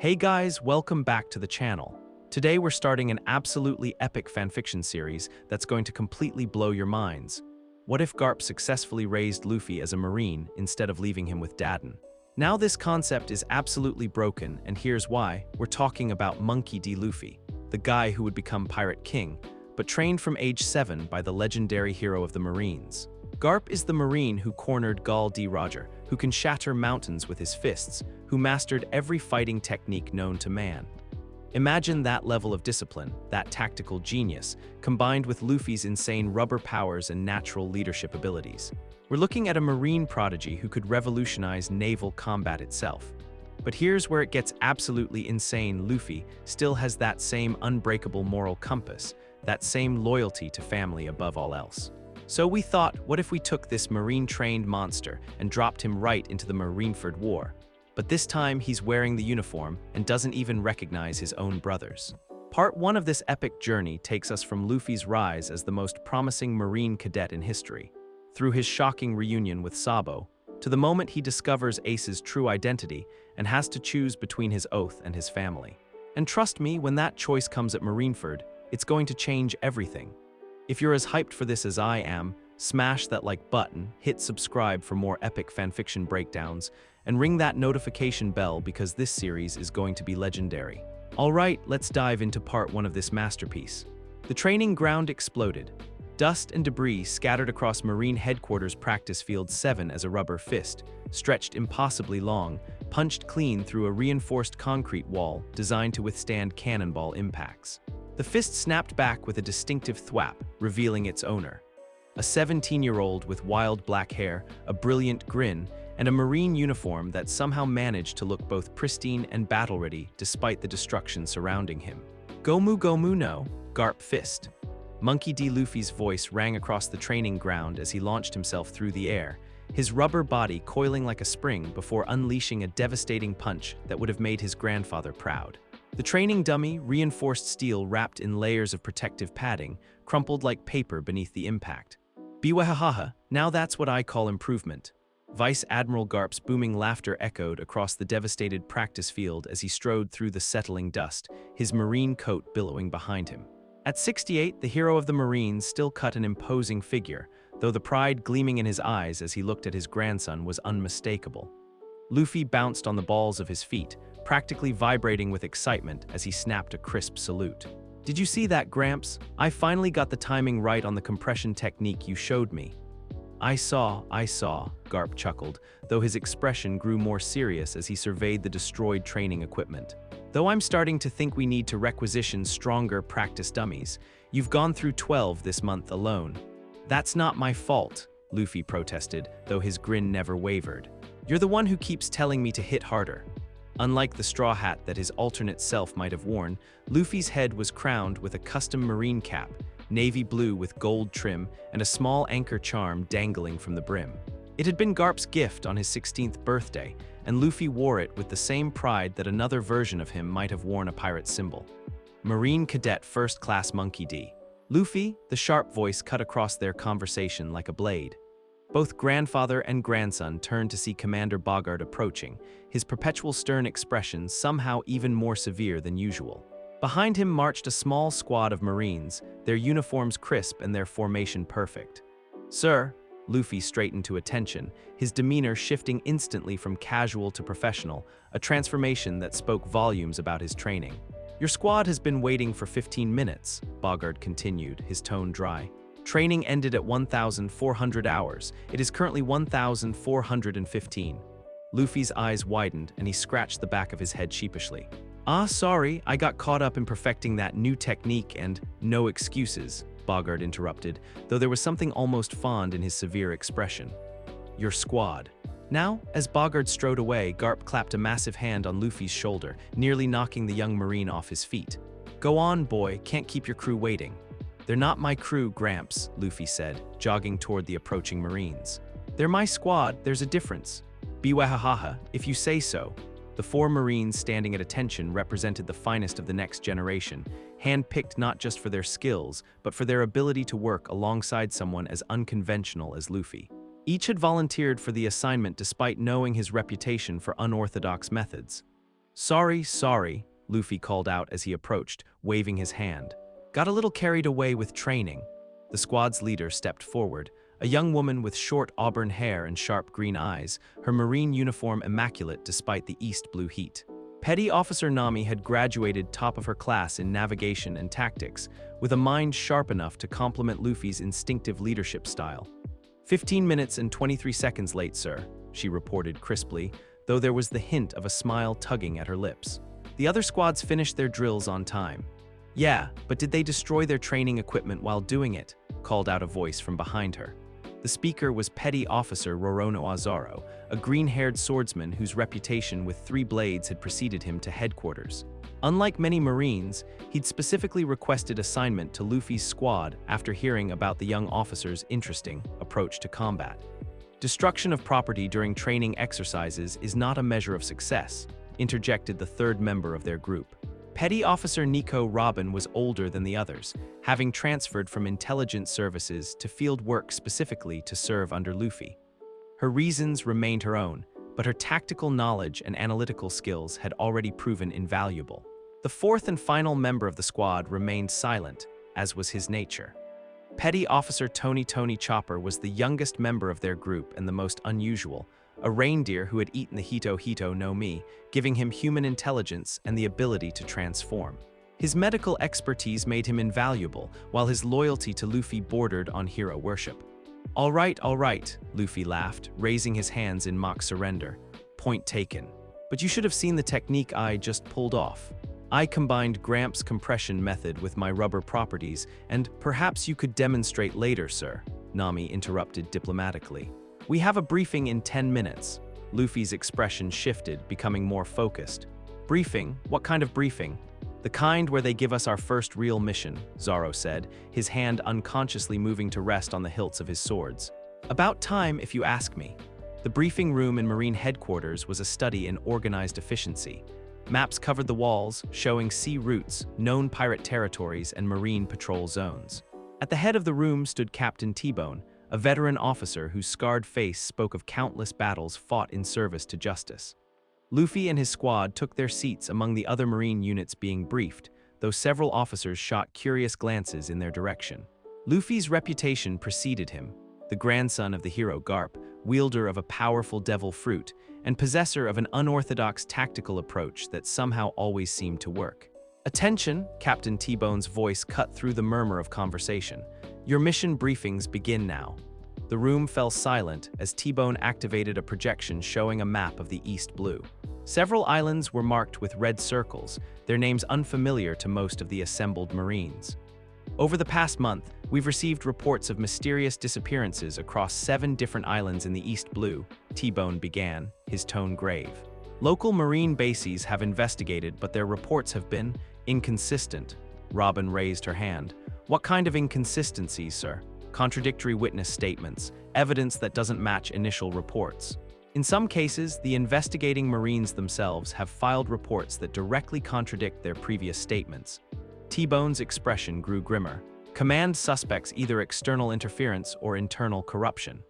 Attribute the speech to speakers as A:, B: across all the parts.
A: Hey guys, welcome back to the channel. Today we're starting an absolutely epic fanfiction series that's going to completely blow your minds. What if Garp successfully raised Luffy as a Marine instead of leaving him with Daden? Now this concept is absolutely broken, and here's why. We're talking about Monkey D. Luffy, the guy who would become Pirate King, but trained from age 7 by the legendary hero of the Marines. Garp is the Marine who cornered Gall D. Roger, who can shatter mountains with his fists, who mastered every fighting technique known to man. Imagine that level of discipline, that tactical genius, combined with Luffy's insane rubber powers and natural leadership abilities. We're looking at a Marine prodigy who could revolutionize naval combat itself. But here's where it gets absolutely insane. Luffy still has that same unbreakable moral compass, that same loyalty to family above all else. So we thought, what if we took this Marine-trained monster and dropped him right into the Marineford War? But this time he's wearing the uniform and doesn't even recognize his own brothers. Part 1 of this epic journey takes us from Luffy's rise as the most promising Marine cadet in history, through his shocking reunion with Sabo, to the moment he discovers Ace's true identity and has to choose between his oath and his family. And trust me, when that choice comes at Marineford, it's going to change everything. If you're as hyped for this as I am, smash that like button, hit subscribe for more epic fanfiction breakdowns, and ring that notification bell because this series is going to be legendary. Alright, let's dive into part 1 of this masterpiece. The training ground exploded. Dust and debris scattered across Marine Headquarters Practice Field 7 as a rubber fist, stretched impossibly long, punched clean through a reinforced concrete wall designed to withstand cannonball impacts. The fist snapped back with a distinctive thwap, revealing its owner. A 17-year-old with wild black hair, a brilliant grin, and a Marine uniform that somehow managed to look both pristine and battle-ready despite the destruction surrounding him. Gomu Gomu no, Garp Fist. Monkey D. Luffy's voice rang across the training ground as he launched himself through the air, his rubber body coiling like a spring before unleashing a devastating punch that would have made his grandfather proud. The training dummy, reinforced steel wrapped in layers of protective padding, crumpled like paper beneath the impact. Biwahaha, now that's what I call improvement. Vice Admiral Garp's booming laughter echoed across the devastated practice field as he strode through the settling dust, his Marine coat billowing behind him. At 68, the hero of the Marines still cut an imposing figure, though the pride gleaming in his eyes as he looked at his grandson was unmistakable. Luffy bounced on the balls of his feet, practically vibrating with excitement as he snapped a crisp salute. "Did you see that, Gramps? I finally got the timing right on the compression technique you showed me." I saw, Garp chuckled, though his expression grew more serious as he surveyed the destroyed training equipment. "Though I'm starting to think we need to requisition stronger practice dummies. You've gone through 12 this month alone." "That's not my fault," Luffy protested, though his grin never wavered. "You're the one who keeps telling me to hit harder." Unlike the straw hat that his alternate self might have worn, Luffy's head was crowned with a custom Marine cap, navy blue with gold trim and a small anchor charm dangling from the brim. It had been Garp's gift on his 16th birthday, and Luffy wore it with the same pride that another version of him might have worn a pirate symbol. Marine Cadet First Class Monkey D. Luffy, the sharp voice cut across their conversation like a blade. Both grandfather and grandson turned to see Commander Bogart approaching, his perpetual stern expression somehow even more severe than usual. Behind him marched a small squad of Marines, their uniforms crisp and their formation perfect. "Sir," Luffy straightened to attention, his demeanor shifting instantly from casual to professional, a transformation that spoke volumes about his training. "Your squad has been waiting for 15 minutes, Bogart continued, his tone dry. "Training ended at 1,400 hours. It is currently 1,415. Luffy's eyes widened and he scratched the back of his head sheepishly. Sorry, I got caught up in perfecting that new technique and no excuses," Bogart interrupted, though there was something almost fond in his severe expression. "Your squad." Now, as Bogart strode away, Garp clapped a massive hand on Luffy's shoulder, nearly knocking the young Marine off his feet. "Go on, boy, can't keep your crew waiting." "They're not my crew, Gramps," Luffy said, jogging toward the approaching Marines. "They're my squad, there's a difference." "Biwahaha, if you say so." The 4 Marines standing at attention represented the finest of the next generation, hand-picked not just for their skills, but for their ability to work alongside someone as unconventional as Luffy. Each had volunteered for the assignment despite knowing his reputation for unorthodox methods. Sorry, Luffy called out as he approached, waving his hand. Got a little carried away with training. The squad's leader stepped forward, a young woman with short auburn hair and sharp green eyes, her marine uniform immaculate despite the East blue heat. Petty Officer Nami had graduated top of her class in navigation and tactics, with a mind sharp enough to complement Luffy's instinctive leadership style. 15 minutes and 23 seconds late, sir, she reported crisply, though there was the hint of a smile tugging at her lips. The other squads finished their drills on time. Yeah, but did they destroy their training equipment while doing it? Called out a voice from behind her. The speaker was Petty Officer Rorono Azaro, a green-haired swordsman whose reputation with 3 blades had preceded him to headquarters. Unlike many Marines, he'd specifically requested assignment to Luffy's squad after hearing about the young officer's interesting approach to combat. Destruction of property during training exercises is not a measure of success, interjected the third member of their group. Petty Officer Nico Robin was older than the others, having transferred from intelligence services to field work specifically to serve under Luffy. Her reasons remained her own, but her tactical knowledge and analytical skills had already proven invaluable. The fourth and final member of the squad remained silent, as was his nature. Petty Officer Tony Chopper was the youngest member of their group and the most unusual, a reindeer who had eaten the Hito no Mi, giving him human intelligence and the ability to transform. His medical expertise made him invaluable, while his loyalty to Luffy bordered on hero worship. All right, Luffy laughed, raising his hands in mock surrender. Point taken. But you should have seen the technique I just pulled off. I combined Garp's compression method with my rubber properties, and perhaps you could demonstrate later, sir, Nami interrupted diplomatically. We have a briefing in 10 minutes. Luffy's expression shifted, becoming more focused. Briefing? What kind of briefing? The kind where they give us our first real mission, Zoro said, his hand unconsciously moving to rest on the hilts of his swords. About time, if you ask me. The briefing room in Marine headquarters was a study in organized efficiency. Maps covered the walls, showing sea routes, known pirate territories, and marine patrol zones. At the head of the room stood Captain T-Bone, a veteran officer whose scarred face spoke of countless battles fought in service to justice. Luffy and his squad took their seats among the other Marine units being briefed, though several officers shot curious glances in their direction. Luffy's reputation preceded him, the grandson of the hero Garp, wielder of a powerful devil fruit, and possessor of an unorthodox tactical approach that somehow always seemed to work. Attention, Captain T-Bone's voice cut through the murmur of conversation. Your mission briefings begin now. The room fell silent as T-Bone activated a projection showing a map of the East Blue. Several islands were marked with red circles, their names unfamiliar to most of the assembled Marines. Over the past month, we've received reports of mysterious disappearances across 7 different islands in the East Blue, T-Bone began, his tone grave. Local Marine bases have investigated, but their reports have been inconsistent. Robin raised her hand. What kind of inconsistencies, sir? Contradictory witness statements, evidence that doesn't match initial reports. In some cases, the investigating Marines themselves have filed reports that directly contradict their previous statements. T-Bone's expression grew grimmer. Command suspects either external interference or internal corruption.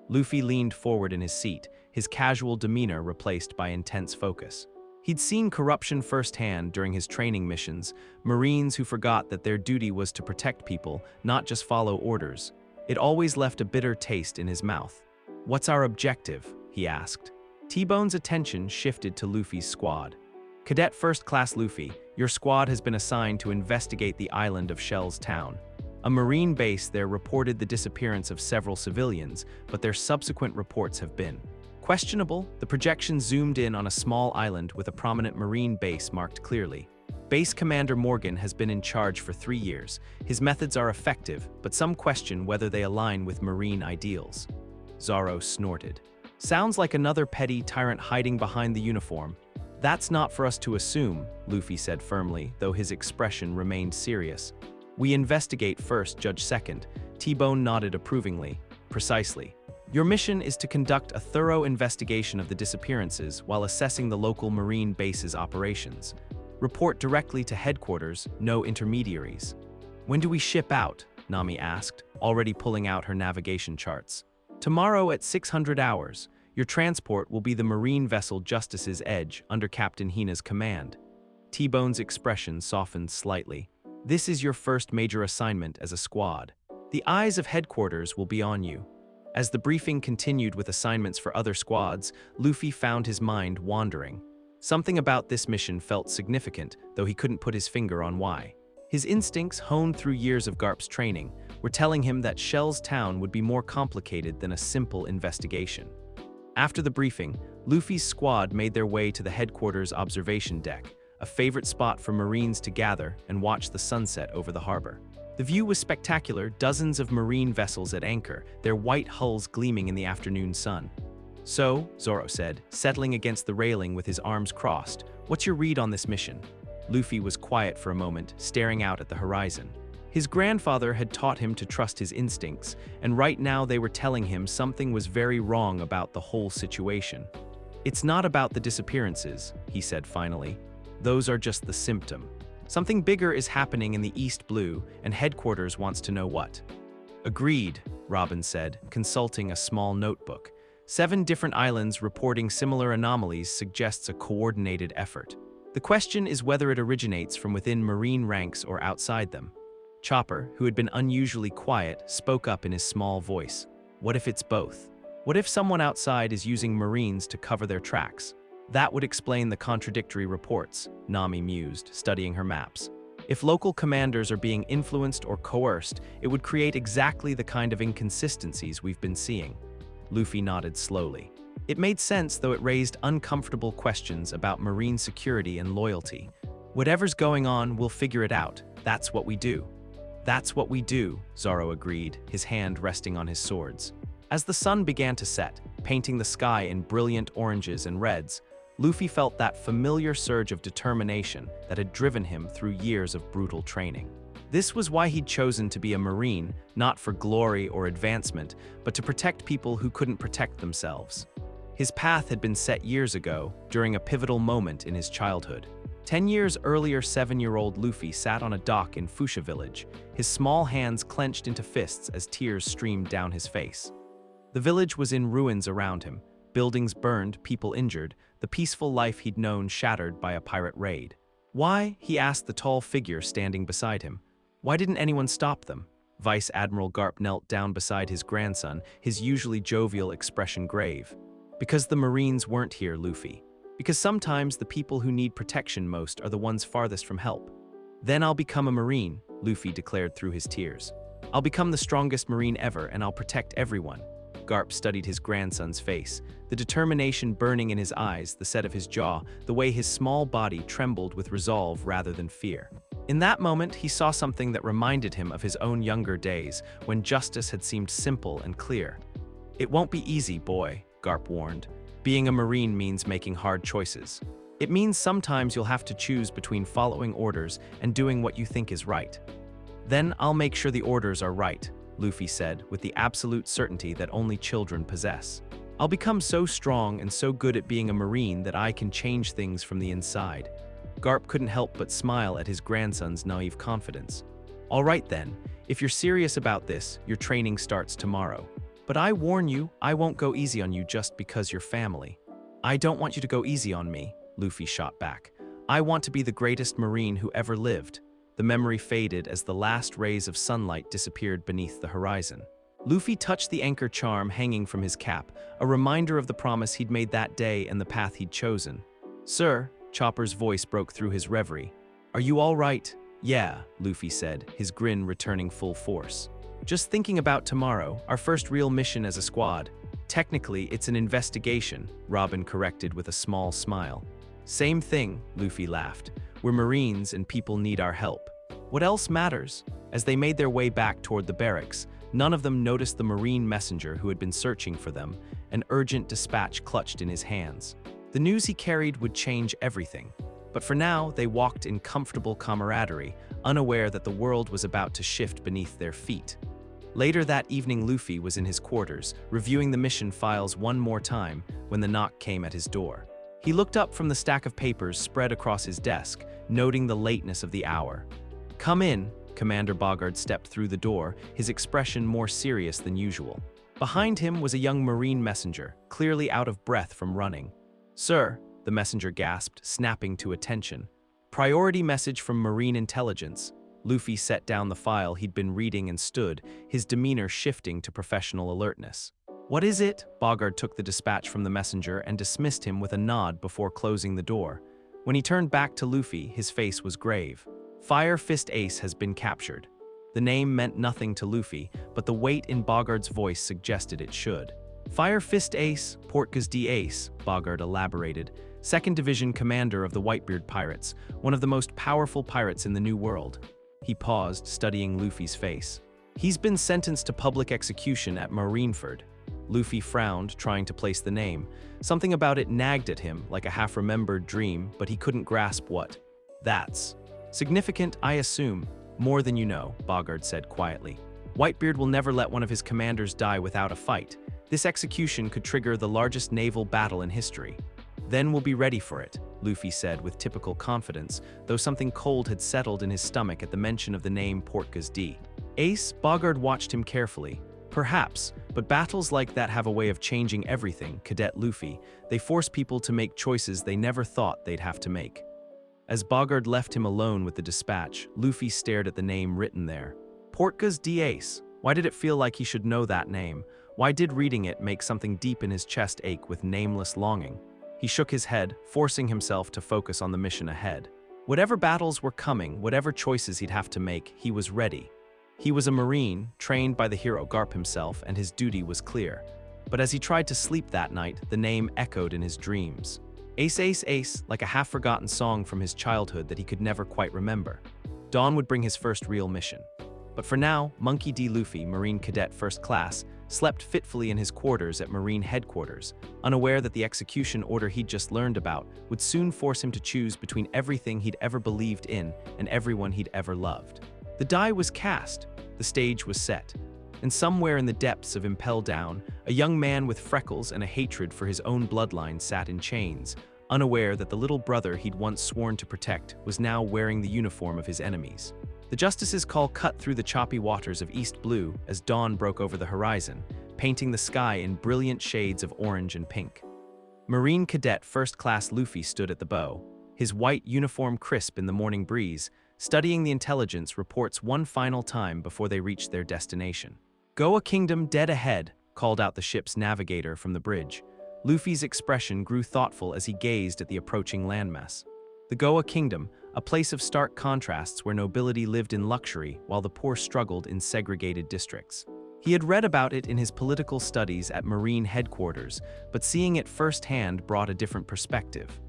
A: Luffy leaned forward in his seat, his casual demeanor replaced by intense focus. He'd seen corruption firsthand during his training missions, Marines who forgot that their duty was to protect people, not just follow orders. It always left a bitter taste in his mouth. What's our objective? He asked. T-Bone's attention shifted to Luffy's squad. Cadet First Class Luffy, your squad has been assigned to investigate the island of Shell's Town. A Marine base there reported the disappearance of several civilians, but their subsequent reports have been questionable. The projection zoomed in on a small island with a prominent Marine base marked clearly. Base Commander Morgan has been in charge for 3 years. His methods are effective, but some question whether they align with Marine ideals. Zoro snorted. Sounds like another petty tyrant hiding behind the uniform. That's not for us to assume, Luffy said firmly, though his expression remained serious. We investigate first, judge second. T-Bone nodded approvingly. Precisely. Your mission is to conduct a thorough investigation of the disappearances while assessing the local Marine base's operations. Report directly to headquarters, no intermediaries. When do we ship out? Nami asked, already pulling out her navigation charts. Tomorrow at 600 hours. Your transport will be the marine vessel Justice's Edge under Captain Hina's command. T-Bone's expression softened slightly. This is your first major assignment as a squad. The eyes of headquarters will be on you. As the briefing continued with assignments for other squads, Luffy found his mind wandering. Something about this mission felt significant, though he couldn't put his finger on why. His instincts, honed through years of Garp's training, were telling him that Shell's town would be more complicated than a simple investigation. After the briefing, Luffy's squad made their way to the headquarters observation deck, a favorite spot for Marines to gather and watch the sunset over the harbor. The view was spectacular, dozens of marine vessels at anchor, their white hulls gleaming in the afternoon sun. "So," Zoro said, settling against the railing with his arms crossed, "what's your read on this mission?" Luffy was quiet for a moment, staring out at the horizon. His grandfather had taught him to trust his instincts, and right now they were telling him something was very wrong about the whole situation. "It's not about the disappearances," he said finally. "Those are just the symptom. Something bigger is happening in the East Blue, and headquarters wants to know what." "Agreed," Robin said, consulting a small notebook. 7 different islands reporting similar anomalies suggests a coordinated effort. The question is whether it originates from within Marine ranks or outside them. Chopper, who had been unusually quiet, spoke up in his small voice. "What if it's both? What if someone outside is using Marines to cover their tracks?" "That would explain the contradictory reports," Nami mused, studying her maps. "If local commanders are being influenced or coerced, it would create exactly the kind of inconsistencies we've been seeing." Luffy nodded slowly. It made sense, though it raised uncomfortable questions about Marine security and loyalty. "Whatever's going on, we'll figure it out. That's what we do." "That's what we do," Zoro agreed, his hand resting on his swords. As the sun began to set, painting the sky in brilliant oranges and reds, Luffy felt that familiar surge of determination that had driven him through years of brutal training. This was why he'd chosen to be a Marine, not for glory or advancement, but to protect people who couldn't protect themselves. His path had been set years ago, during a pivotal moment in his childhood. 10 years earlier, 7-year-old Luffy sat on a dock in Fuchsia Village, his small hands clenched into fists as tears streamed down his face. The village was in ruins around him, buildings burned, people injured, the peaceful life he'd known shattered by a pirate raid. "Why?" he asked the tall figure standing beside him. "Why didn't anyone stop them?" Vice Admiral Garp knelt down beside his grandson, his usually jovial expression grave. "Because the Marines weren't here, Luffy. Because sometimes the people who need protection most are the ones farthest from help." "Then I'll become a Marine," Luffy declared through his tears. "I'll become the strongest Marine ever, and I'll protect everyone." Garp studied his grandson's face, the determination burning in his eyes, the set of his jaw, the way his small body trembled with resolve rather than fear. In that moment, he saw something that reminded him of his own younger days, when justice had seemed simple and clear. "It won't be easy, boy," Garp warned. "Being a Marine means making hard choices. It means sometimes you'll have to choose between following orders and doing what you think is right." "Then I'll make sure the orders are right," Luffy said, with the absolute certainty that only children possess. "I'll become so strong and so good at being a Marine that I can change things from the inside." Garp couldn't help but smile at his grandson's naive confidence. "All right then, if you're serious about this, your training starts tomorrow. But I warn you, I won't go easy on you just because you're family." "I don't want you to go easy on me," Luffy shot back. "I want to be the greatest Marine who ever lived." The memory faded as the last rays of sunlight disappeared beneath the horizon. Luffy touched the anchor charm hanging from his cap, a reminder of the promise he'd made that day and the path he'd chosen. "Sir," Chopper's voice broke through his reverie. "Are you all right?" "Yeah," Luffy said, his grin returning full force. "Just thinking about tomorrow, our first real mission as a squad." "Technically, it's an investigation," Robin corrected with a small smile. "Same thing," Luffy laughed. "We're Marines and people need our help. What else matters?" As they made their way back toward the barracks, none of them noticed the Marine messenger who had been searching for them, an urgent dispatch clutched in his hands. The news he carried would change everything. But for now, they walked in comfortable camaraderie, unaware that the world was about to shift beneath their feet. Later that evening, Luffy was in his quarters, reviewing the mission files one more time when the knock came at his door. He looked up from the stack of papers spread across his desk, noting the lateness of the hour. "Come in," Commander Bogard stepped through the door, his expression more serious than usual. Behind him was a young Marine messenger, clearly out of breath from running. "Sir," the messenger gasped, snapping to attention. "Priority message from Marine Intelligence." Luffy set down the file he'd been reading and stood, his demeanor shifting to professional alertness. "What is it?" Bogard took the dispatch from the messenger and dismissed him with a nod before closing the door. When he turned back to Luffy, his face was grave. "Fire Fist Ace has been captured." The name meant nothing to Luffy, but the weight in Bogard's voice suggested it should. "Fire Fist Ace, Portgas D. Ace," Bogard elaborated, 2nd Division commander of the Whitebeard Pirates, one of the most powerful pirates in the New World. He paused, studying Luffy's face. "He's been sentenced to public execution at Marineford." Luffy frowned, trying to place the name. Something about it nagged at him, like a half-remembered dream, but he couldn't grasp what. "That's significant, I assume. More than you know," Bogard said quietly. "Whitebeard will never let one of his commanders die without a fight. This execution could trigger the largest naval battle in history. Then we'll be ready for it," Luffy said with typical confidence, though something cold had settled in his stomach at the mention of the name Portgas D. Ace. Bogard watched him carefully. "Perhaps, but battles like that have a way of changing everything, Cadet Luffy. They force people to make choices they never thought they'd have to make." As Bogard left him alone with the dispatch, Luffy stared at the name written there. Portgas D. Ace. Why did it feel like he should know that name? Why did reading it make something deep in his chest ache with nameless longing? He shook his head, forcing himself to focus on the mission ahead. Whatever battles were coming, whatever choices he'd have to make, he was ready. He was a Marine, trained by the hero Garp himself, and his duty was clear. But as he tried to sleep that night, the name echoed in his dreams. Ace, Ace, Ace, like a half-forgotten song from his childhood that he could never quite remember. Dawn would bring his first real mission. But for now, Monkey D. Luffy, Marine Cadet First Class, slept fitfully in his quarters at Marine Headquarters, unaware that the execution order he'd just learned about would soon force him to choose between everything he'd ever believed in and everyone he'd ever loved. The die was cast, the stage was set, and somewhere in the depths of Impel Down, a young man with freckles and a hatred for his own bloodline sat in chains, unaware that the little brother he'd once sworn to protect was now wearing the uniform of his enemies. The Justice's call cut through the choppy waters of East Blue as dawn broke over the horizon, painting the sky in brilliant shades of orange and pink. Marine Cadet First Class Luffy stood at the bow, his white uniform crisp in the morning breeze, studying the intelligence reports one final time before they reached their destination. "Goa Kingdom dead ahead," called out the ship's navigator from the bridge. Luffy's expression grew thoughtful as he gazed at the approaching landmass. The Goa Kingdom, a place of stark contrasts where nobility lived in luxury while the poor struggled in segregated districts. He had read about it in his political studies at Marine Headquarters, but seeing it firsthand brought a different perspective.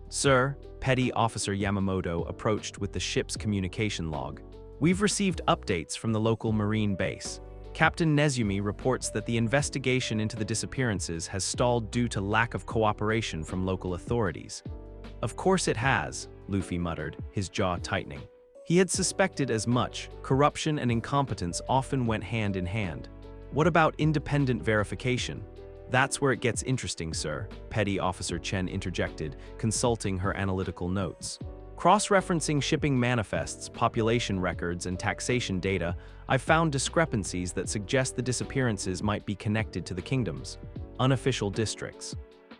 A: "Sir," Petty Officer Yamamoto approached with the ship's communication log. "We've received updates from the local Marine base. Captain Nezumi reports that the investigation into the disappearances has stalled due to lack of cooperation from local authorities." "Of course it has," Luffy muttered, his jaw tightening. He had suspected as much. Corruption and incompetence often went hand in hand. "What about independent verification?" "That's where it gets interesting, sir," Petty Officer Chen interjected, consulting her analytical notes. "Cross-referencing shipping manifests, population records, and taxation data, I've found discrepancies that suggest the disappearances might be connected to the kingdom's unofficial districts."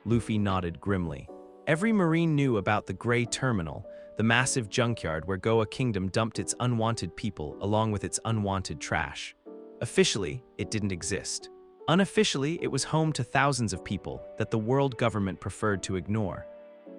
A: Luffy nodded grimly. Every Marine knew about the Grey Terminal, the massive junkyard where Goa Kingdom dumped its unwanted people along with its unwanted trash. Officially, it didn't exist. Unofficially, it was home to thousands of people that the world government preferred to ignore.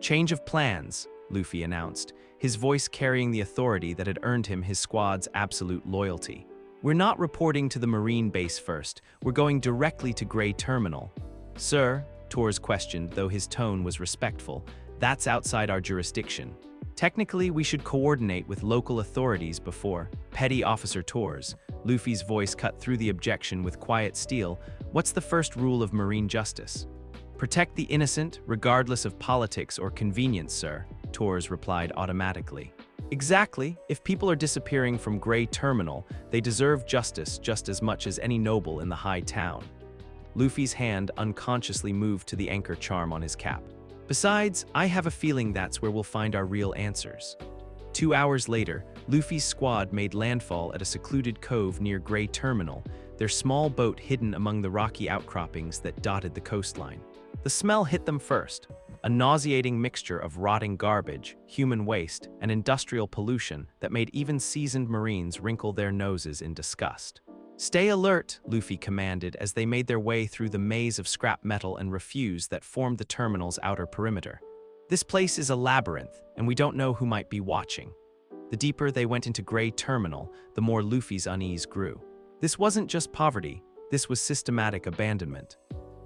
A: "Change of plans," Luffy announced, his voice carrying the authority that had earned him his squad's absolute loyalty. "We're not reporting to the Marine base first, we're going directly to Grey Terminal." "Sir," Torres questioned, though his tone was respectful, "that's outside our jurisdiction. Technically, we should coordinate with local authorities before." "Petty Officer Torres," Luffy's voice cut through the objection with quiet steel, "what's the first rule of marine justice?" "Protect the innocent, regardless of politics or convenience, sir," Torres replied automatically. "Exactly. If people are disappearing from Grey Terminal, they deserve justice just as much as any noble in the high town." Luffy's hand unconsciously moved to the anchor charm on his cap. "Besides, I have a feeling that's where we'll find our real answers." 2 hours later, Luffy's squad made landfall at a secluded cove near Gray Terminal, their small boat hidden among the rocky outcroppings that dotted the coastline. The smell hit them first, a nauseating mixture of rotting garbage, human waste, and industrial pollution that made even seasoned Marines wrinkle their noses in disgust. "Stay alert," Luffy commanded as they made their way through the maze of scrap metal and refuse that formed the terminal's outer perimeter. "This place is a labyrinth, and we don't know who might be watching." The deeper they went into Gray Terminal, the more Luffy's unease grew. This wasn't just poverty, this was systematic abandonment.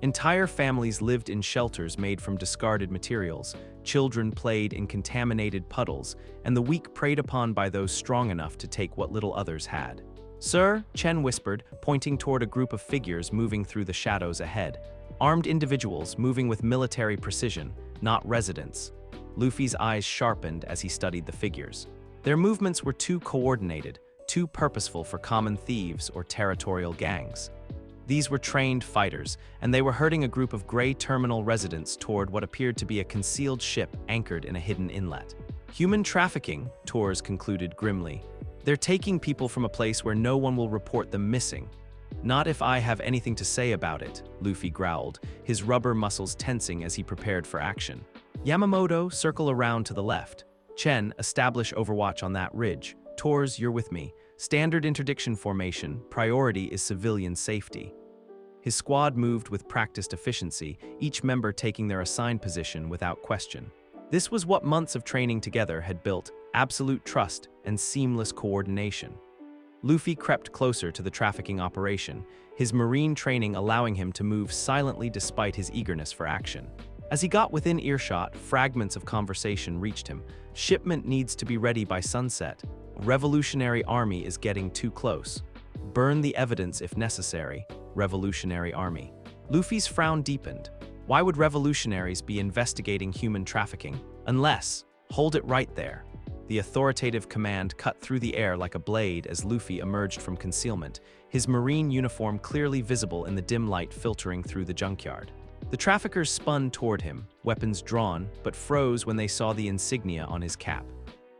A: Entire families lived in shelters made from discarded materials, children played in contaminated puddles, and the weak preyed upon by those strong enough to take what little others had. "Sir," Chen whispered, pointing toward a group of figures moving through the shadows ahead. Armed individuals moving with military precision, not residents. Luffy's eyes sharpened as he studied the figures. Their movements were too coordinated, too purposeful for common thieves or territorial gangs. These were trained fighters, and they were herding a group of Gray Terminal residents toward what appeared to be a concealed ship anchored in a hidden inlet. "Human trafficking," Torres concluded grimly. "They're taking people from a place where no one will report them missing." "Not if I have anything to say about it," Luffy growled, his rubber muscles tensing as he prepared for action. "Yamamoto, circle around to the left. Chen, establish overwatch on that ridge. Torres, you're with me. Standard interdiction formation, priority is civilian safety." His squad moved with practiced efficiency, each member taking their assigned position without question. This was what months of training together had built: absolute trust and seamless coordination. Luffy crept closer to the trafficking operation, his marine training allowing him to move silently despite his eagerness for action. As he got within earshot, fragments of conversation reached him. "Shipment needs to be ready by sunset. Revolutionary Army is getting too close. Burn the evidence if necessary. Revolutionary Army." Luffy's frown deepened. Why would revolutionaries be investigating human trafficking? Unless, hold it right there. The authoritative command cut through the air like a blade as Luffy emerged from concealment, his marine uniform clearly visible in the dim light filtering through the junkyard. The traffickers spun toward him, weapons drawn, but froze when they saw the insignia on his cap.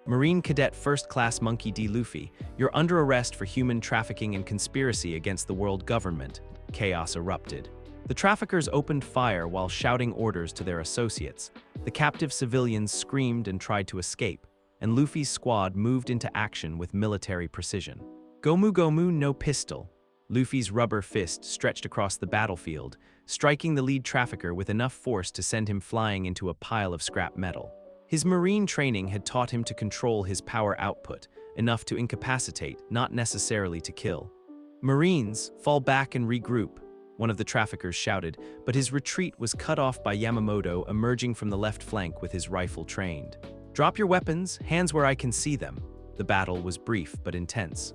A: "Marine Cadet First Class Monkey D. Luffy, you're under arrest for human trafficking and conspiracy against the world government." Chaos erupted. The traffickers opened fire while shouting orders to their associates. The captive civilians screamed and tried to escape, and Luffy's squad moved into action with military precision. "Gomu Gomu no pistol." Luffy's rubber fist stretched across the battlefield, striking the lead trafficker with enough force to send him flying into a pile of scrap metal. His marine training had taught him to control his power output, enough to incapacitate, not necessarily to kill. "Marines, fall back and regroup," one of the traffickers shouted, but his retreat was cut off by Yamamoto emerging from the left flank with his rifle trained. "Drop your weapons, hands where I can see them." The battle was brief but intense.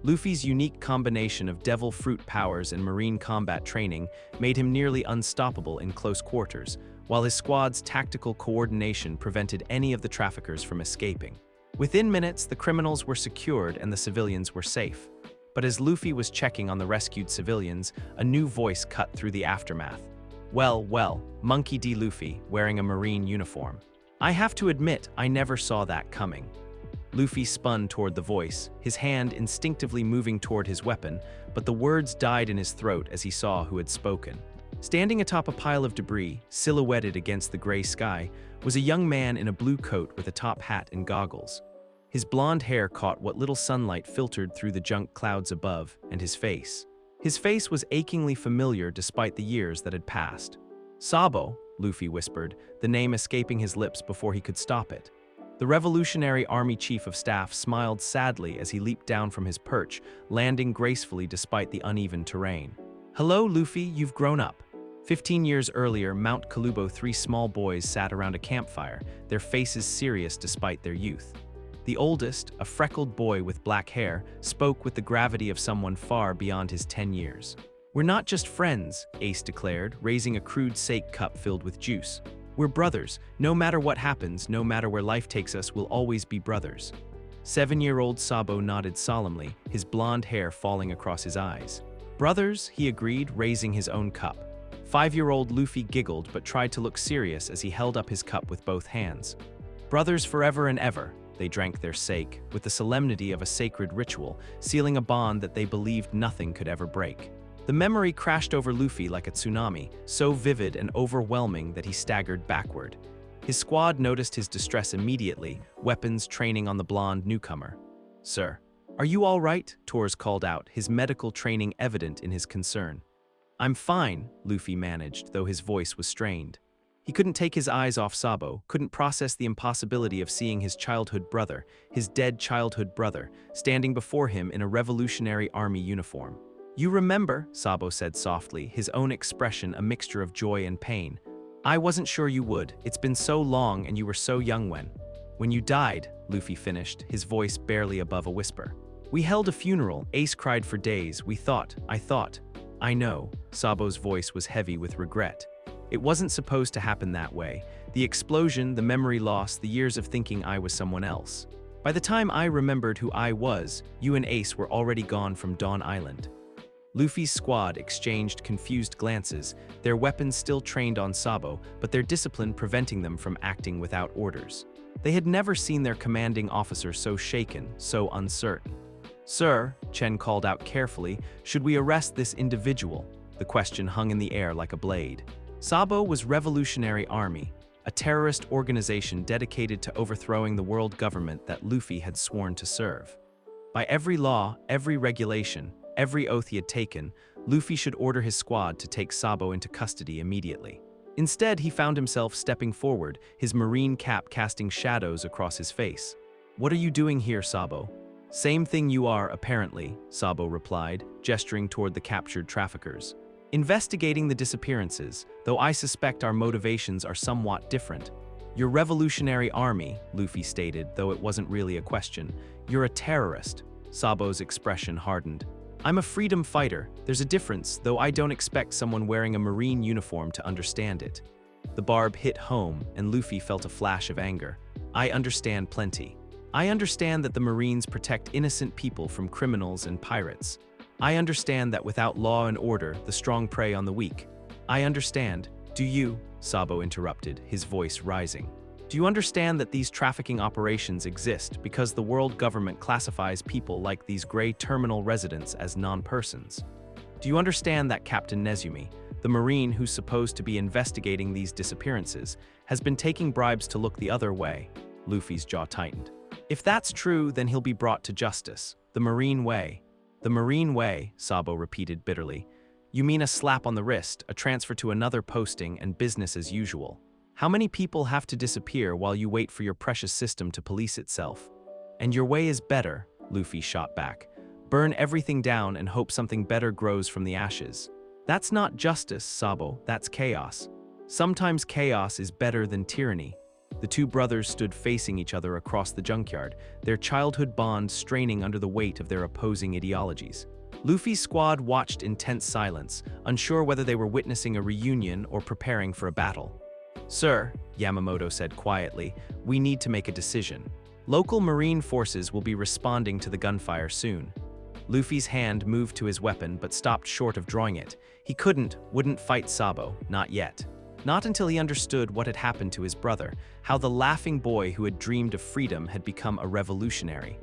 A: Luffy's unique combination of devil fruit powers and marine combat training made him nearly unstoppable in close quarters, while his squad's tactical coordination prevented any of the traffickers from escaping. Within minutes, the criminals were secured and the civilians were safe. But as Luffy was checking on the rescued civilians, a new voice cut through the aftermath. Well, Monkey D. Luffy, wearing a marine uniform. I have to admit, I never saw that coming." Luffy spun toward the voice, his hand instinctively moving toward his weapon, but the words died in his throat as he saw who had spoken. Standing atop a pile of debris, silhouetted against the gray sky, was a young man in a blue coat with a top hat and goggles. His blonde hair caught what little sunlight filtered through the junk clouds above, and his face. His face was achingly familiar despite the years that had passed. "Sabo," Luffy whispered, the name escaping his lips before he could stop it. The Revolutionary Army Chief of Staff smiled sadly as he leaped down from his perch, landing gracefully despite the uneven terrain. "Hello, Luffy, you've grown up." 15 years earlier, Mount Kalubo, 3 small boys sat around a campfire, their faces serious despite their youth. The oldest, a freckled boy with black hair, spoke with the gravity of someone far beyond his 10 years. "We're not just friends," Ace declared, raising a crude sake cup filled with juice. "We're brothers. No matter what happens, no matter where life takes us, we'll always be brothers." 7-year-old Sabo nodded solemnly, his blonde hair falling across his eyes. "Brothers," he agreed, raising his own cup. 5-year-old Luffy giggled but tried to look serious as he held up his cup with both hands. "Brothers forever and ever," they drank their sake, with the solemnity of a sacred ritual, sealing a bond that they believed nothing could ever break. The memory crashed over Luffy like a tsunami, so vivid and overwhelming that he staggered backward. His squad noticed his distress immediately, weapons training on the blonde newcomer. "Sir, are you all right?" Torres called out, his medical training evident in his concern. "I'm fine," Luffy managed, though his voice was strained. He couldn't take his eyes off Sabo, couldn't process the impossibility of seeing his childhood brother, his dead childhood brother, standing before him in a Revolutionary Army uniform. "You remember," Sabo said softly, his own expression a mixture of joy and pain. "I wasn't sure you would. It's been so long and you were so young when you died," Luffy finished, his voice barely above a whisper. "We held a funeral, Ace cried for days, I know," Sabo's voice was heavy with regret. "It wasn't supposed to happen that way. The explosion, the memory loss, the years of thinking I was someone else. By the time I remembered who I was, you and Ace were already gone from Dawn Island." Luffy's squad exchanged confused glances, their weapons still trained on Sabo, but their discipline preventing them from acting without orders. They had never seen their commanding officer so shaken, so uncertain. "Sir," Chen called out carefully, "should we arrest this individual?" The question hung in the air like a blade. Sabo was Revolutionary Army, a terrorist organization dedicated to overthrowing the world government that Luffy had sworn to serve. By every law, every regulation, every oath he had taken, Luffy should order his squad to take Sabo into custody immediately. Instead, he found himself stepping forward, his marine cap casting shadows across his face. "What are you doing here, Sabo?" "Same thing you are, apparently," Sabo replied, gesturing toward the captured traffickers. "Investigating the disappearances, though I suspect our motivations are somewhat different." "You're Revolutionary Army," Luffy stated, though it wasn't really a question. "You're a terrorist." Sabo's expression hardened. "I'm a freedom fighter. There's a difference, though I don't expect someone wearing a marine uniform to understand it." The barb hit home, and Luffy felt a flash of anger. "I understand plenty. I understand that the Marines protect innocent people from criminals and pirates. I understand that without law and order, the strong prey on the weak. I understand. Do you?" Sabo interrupted, his voice rising. "Do you understand that these trafficking operations exist because the world government classifies people like these gray terminal residents as non-persons? Do you understand that Captain Nezumi, the Marine who's supposed to be investigating these disappearances, has been taking bribes to look the other way?" Luffy's jaw tightened. "If that's true, then he'll be brought to justice. The Marine way." "The Marine way," Sabo repeated bitterly. "You mean a slap on the wrist, a transfer to another posting, and business as usual. How many people have to disappear while you wait for your precious system to police itself? And your way is better," Luffy shot back. "Burn everything down and hope something better grows from the ashes. That's not justice, Sabo, that's chaos. Sometimes chaos is better than tyranny." The two brothers stood facing each other across the junkyard, their childhood bond straining under the weight of their opposing ideologies. Luffy's squad watched in tense silence, unsure whether they were witnessing a reunion or preparing for a battle. "Sir," Yamamoto said quietly, "we need to make a decision. Local Marine forces will be responding to the gunfire soon." Luffy's hand moved to his weapon but stopped short of drawing it. He wouldn't fight Sabo, not yet. Not until he understood what had happened to his brother, how the laughing boy who had dreamed of freedom had become a revolutionary.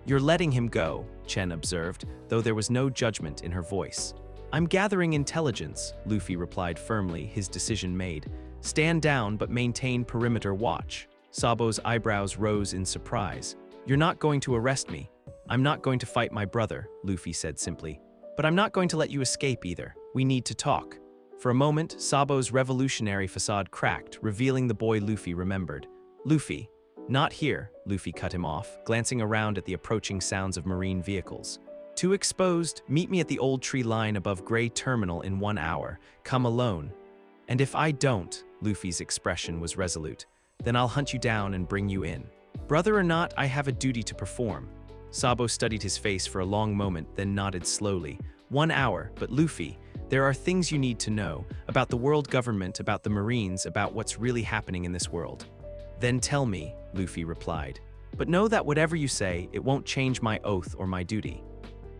A: "You're letting him go," Chen observed, though there was no judgment in her voice. "I'm gathering intelligence," Luffy replied firmly, his decision made. "Stand down but maintain perimeter watch." Sabo's eyebrows rose in surprise. "You're not going to arrest me." "I'm not going to fight my brother," Luffy said simply. "But I'm not going to let you escape either. We need to talk." For a moment, Sabo's revolutionary facade cracked, revealing the boy Luffy remembered. "Luffy." "Not here," Luffy cut him off, glancing around at the approaching sounds of marine vehicles. "Too exposed. Meet me at the old tree line above Gray Terminal in 1 hour. Come alone." "And if I don't," Luffy's expression was resolute, "then I'll hunt you down and bring you in. Brother or not, I have a duty to perform." Sabo studied his face for a long moment, then nodded slowly. 1 hour, but Luffy, there are things you need to know, about the world government, about the Marines, about what's really happening in this world. "Then tell me," Luffy replied. "But know that whatever you say, it won't change my oath or my duty."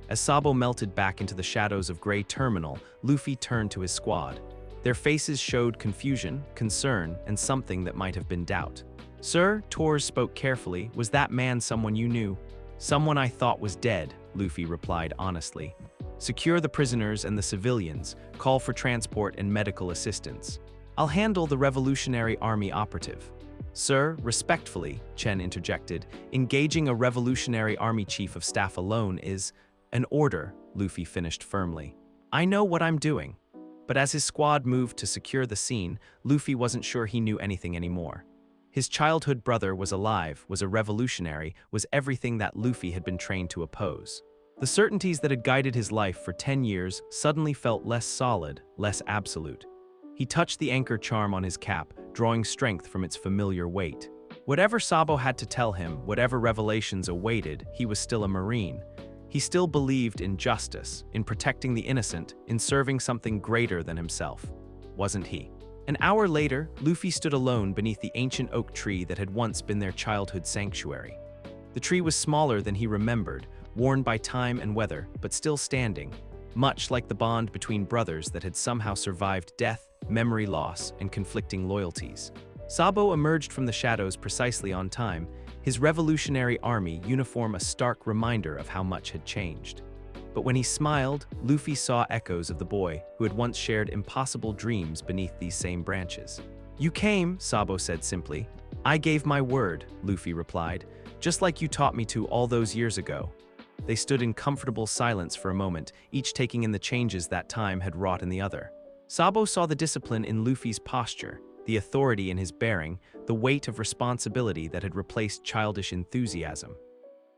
A: As Sabo melted back into the shadows of Gray Terminal, Luffy turned to his squad. Their faces showed confusion, concern, and something that might have been doubt. Sir, Torres spoke carefully, was that man someone you knew? Someone I thought was dead, Luffy replied honestly. Secure the prisoners and the civilians, call for transport and medical assistance. I'll handle the Revolutionary Army operative. Sir, respectfully, Chen interjected, engaging a Revolutionary Army chief of staff alone is an order, Luffy finished firmly. I know what I'm doing. But as his squad moved to secure the scene, Luffy wasn't sure he knew anything anymore. His childhood brother was alive, was a revolutionary, was everything that Luffy had been trained to oppose. The certainties that had guided his life for 10 years suddenly felt less solid, less absolute. He touched the anchor charm on his cap, drawing strength from its familiar weight. Whatever Sabo had to tell him, whatever revelations awaited, he was still a Marine. He still believed in justice, in protecting the innocent, in serving something greater than himself. Wasn't he? An hour later, Luffy stood alone beneath the ancient oak tree that had once been their childhood sanctuary. The tree was smaller than he remembered, worn by time and weather, but still standing, much like the bond between brothers that had somehow survived death, memory loss, and conflicting loyalties. Sabo emerged from the shadows precisely on time, his Revolutionary Army uniform a stark reminder of how much had changed. But when he smiled, Luffy saw echoes of the boy who had once shared impossible dreams beneath these same branches. You came, Sabo said simply. I gave my word, Luffy replied, just like you taught me to all those years ago. They stood in comfortable silence for a moment, each taking in the changes that time had wrought in the other. Sabo saw the discipline in Luffy's posture, the authority in his bearing, the weight of responsibility that had replaced childish enthusiasm.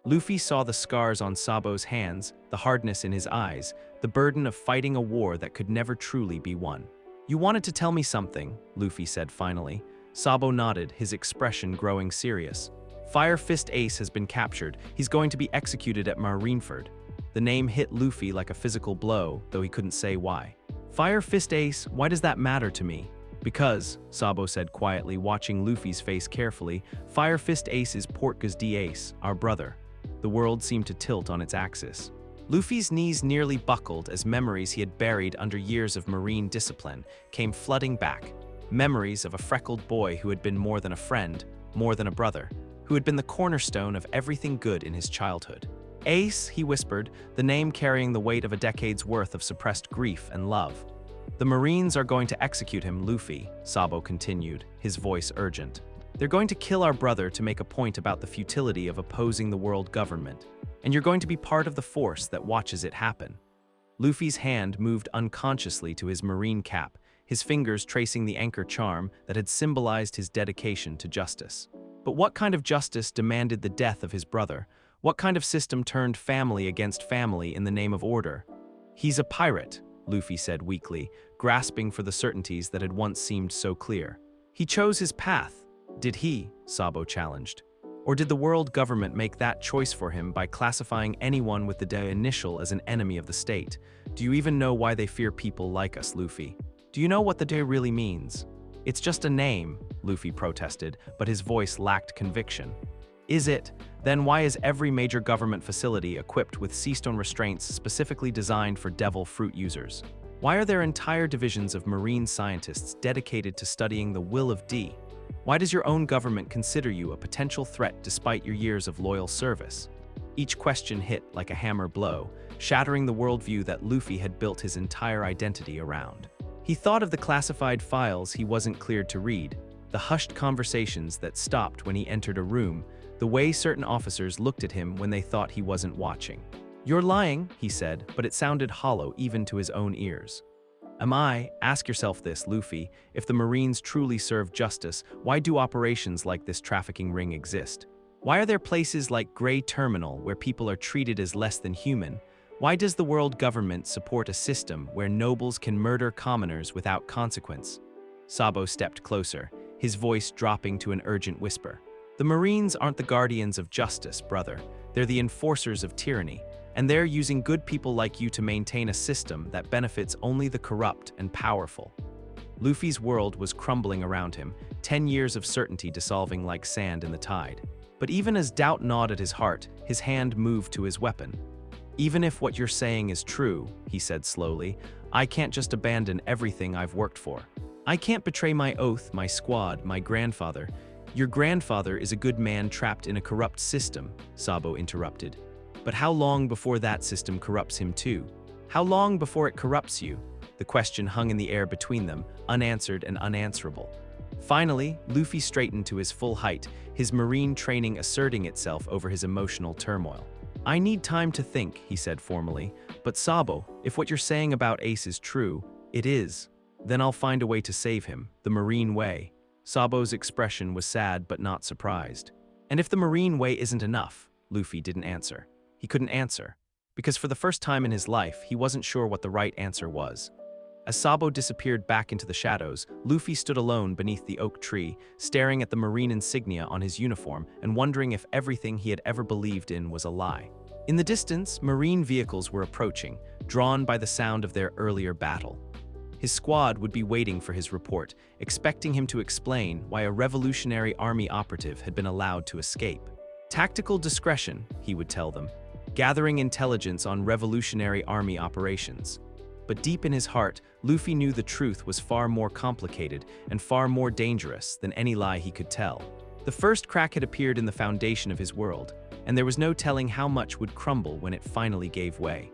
A: Luffy saw the scars on Sabo's hands, the hardness in his eyes, the burden of fighting a war that could never truly be won. You wanted to tell me something, Luffy said finally. Sabo nodded, his expression growing serious. Fire Fist Ace has been captured. He's going to be executed at Marineford. The name hit Luffy like a physical blow, though he couldn't say why. Fire Fist Ace, why does that matter to me? Because, Sabo said quietly, watching Luffy's face carefully, Fire Fist Ace is Portgas D Ace, our brother. The world seemed to tilt on its axis. Luffy's knees nearly buckled as memories he had buried under years of marine discipline came flooding back. Memories of a freckled boy who had been more than a friend, more than a brother, who had been the cornerstone of everything good in his childhood. Ace, he whispered, the name carrying the weight of a decade's worth of suppressed grief and love. The Marines are going to execute him, Luffy, Sabo continued, his voice urgent. They're going to kill our brother to make a point about the futility of opposing the world government, and you're going to be part of the force that watches it happen. Luffy's hand moved unconsciously to his marine cap, his fingers tracing the anchor charm that had symbolized his dedication to justice. But what kind of justice demanded the death of his brother? What kind of system turned family against family in the name of order? He's a pirate, Luffy said weakly, grasping for the certainties that had once seemed so clear. He chose his path. Did he? Sabo challenged. Or did the world government make that choice for him by classifying anyone with the De initial as an enemy of the state? Do you even know why they fear people like us, Luffy? Do you know what the De really means? It's just a name, Luffy protested, but his voice lacked conviction. Is it? Then why is every major government facility equipped with seastone restraints specifically designed for devil fruit users? Why are there entire divisions of marine scientists dedicated to studying the will of D? Why does your own government consider you a potential threat despite your years of loyal service? Each question hit like a hammer blow, shattering the worldview that Luffy had built his entire identity around. He thought of the classified files he wasn't cleared to read, the hushed conversations that stopped when he entered a room, the way certain officers looked at him when they thought he wasn't watching. You're lying, he said, but it sounded hollow even to his own ears. Am I? Ask yourself this, Luffy. If the Marines truly serve justice, why do operations like this trafficking ring exist? Why are there places like Grey Terminal where people are treated as less than human? Why does the world government support a system where nobles can murder commoners without consequence? Sabo stepped closer, his voice dropping to an urgent whisper. The Marines aren't the guardians of justice, brother. They're the enforcers of tyranny. And they're using good people like you to maintain a system that benefits only the corrupt and powerful. Luffy's world was crumbling around him, 10 years of certainty dissolving like sand in the tide. But even as doubt gnawed at his heart, his hand moved to his weapon. Even if what you're saying is true, he said slowly, I can't just abandon everything I've worked for. I can't betray my oath, my squad, my grandfather. Your grandfather is a good man trapped in a corrupt system, Sabo interrupted. But how long before that system corrupts him too? How long before it corrupts you? The question hung in the air between them, unanswered and unanswerable. Finally, Luffy straightened to his full height, his marine training asserting itself over his emotional turmoil. I need time to think, he said formally, but Sabo, if what you're saying about Ace is true, it is. Then I'll find a way to save him, the marine way. Sabo's expression was sad but not surprised. And if the marine way isn't enough, Luffy didn't answer. He couldn't answer, because for the first time in his life, he wasn't sure what the right answer was. As Sabo disappeared back into the shadows, Luffy stood alone beneath the oak tree, staring at the marine insignia on his uniform and wondering if everything he had ever believed in was a lie. In the distance, marine vehicles were approaching, drawn by the sound of their earlier battle. His squad would be waiting for his report, expecting him to explain why a Revolutionary Army operative had been allowed to escape. Tactical discretion, he would tell them, gathering intelligence on Revolutionary Army operations. But deep in his heart, Luffy knew the truth was far more complicated and far more dangerous than any lie he could tell. The first crack had appeared in the foundation of his world, and there was no telling how much would crumble when it finally gave way.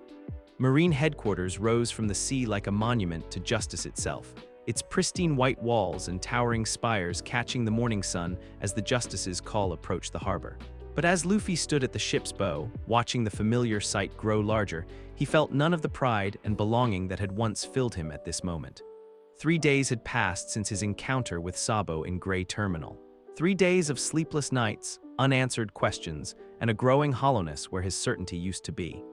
A: Marine headquarters rose from the sea like a monument to justice itself, its pristine white walls and towering spires catching the morning sun as the justice's call approached the harbor. But as Luffy stood at the ship's bow, watching the familiar sight grow larger, he felt none of the pride and belonging that had once filled him at this moment. 3 days had passed since his encounter with Sabo in Gray Terminal. 3 days of sleepless nights, unanswered questions, and a growing hollowness where his certainty used to be.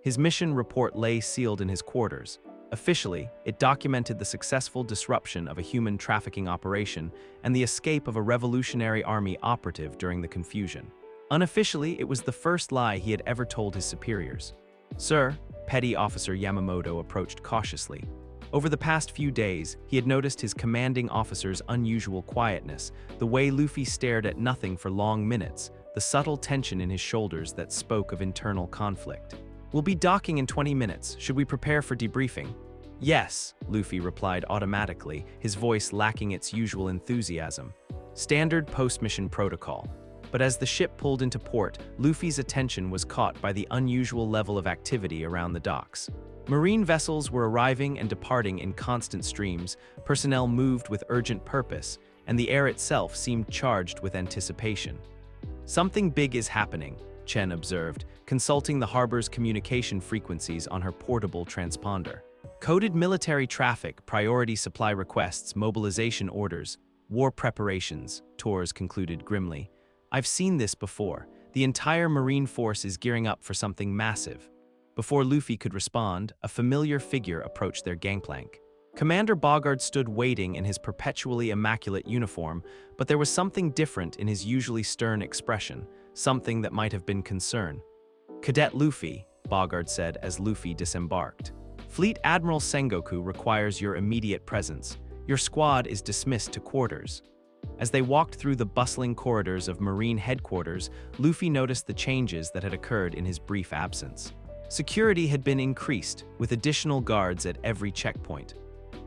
A: His mission report lay sealed in his quarters. Officially, it documented the successful disruption of a human trafficking operation and the escape of a Revolutionary Army operative during the confusion. Unofficially, it was the first lie he had ever told his superiors. Sir, Petty Officer Yamamoto approached cautiously. Over the past few days, he had noticed his commanding officer's unusual quietness, the way Luffy stared at nothing for long minutes, the subtle tension in his shoulders that spoke of internal conflict. We'll be docking in 20 minutes. Should we prepare for debriefing? Yes, Luffy replied automatically, his voice lacking its usual enthusiasm. Standard post-mission protocol. But as the ship pulled into port, Luffy's attention was caught by the unusual level of activity around the docks. Marine vessels were arriving and departing in constant streams, personnel moved with urgent purpose, and the air itself seemed charged with anticipation. Something big is happening, Chen observed, consulting the harbor's communication frequencies on her portable transponder. Coded military traffic, priority supply requests, mobilization orders, war preparations, Torres concluded grimly. I've seen this before. The entire Marine force is gearing up for something massive. Before Luffy could respond, a familiar figure approached their gangplank. Commander Bogard stood waiting in his perpetually immaculate uniform, but there was something different in his usually stern expression, something that might have been concern. Cadet Luffy, Bogard said as Luffy disembarked. Fleet Admiral Sengoku requires your immediate presence. Your squad is dismissed to quarters. As they walked through the bustling corridors of Marine headquarters, Luffy noticed the changes that had occurred in his brief absence. Security had been increased, with additional guards at every checkpoint.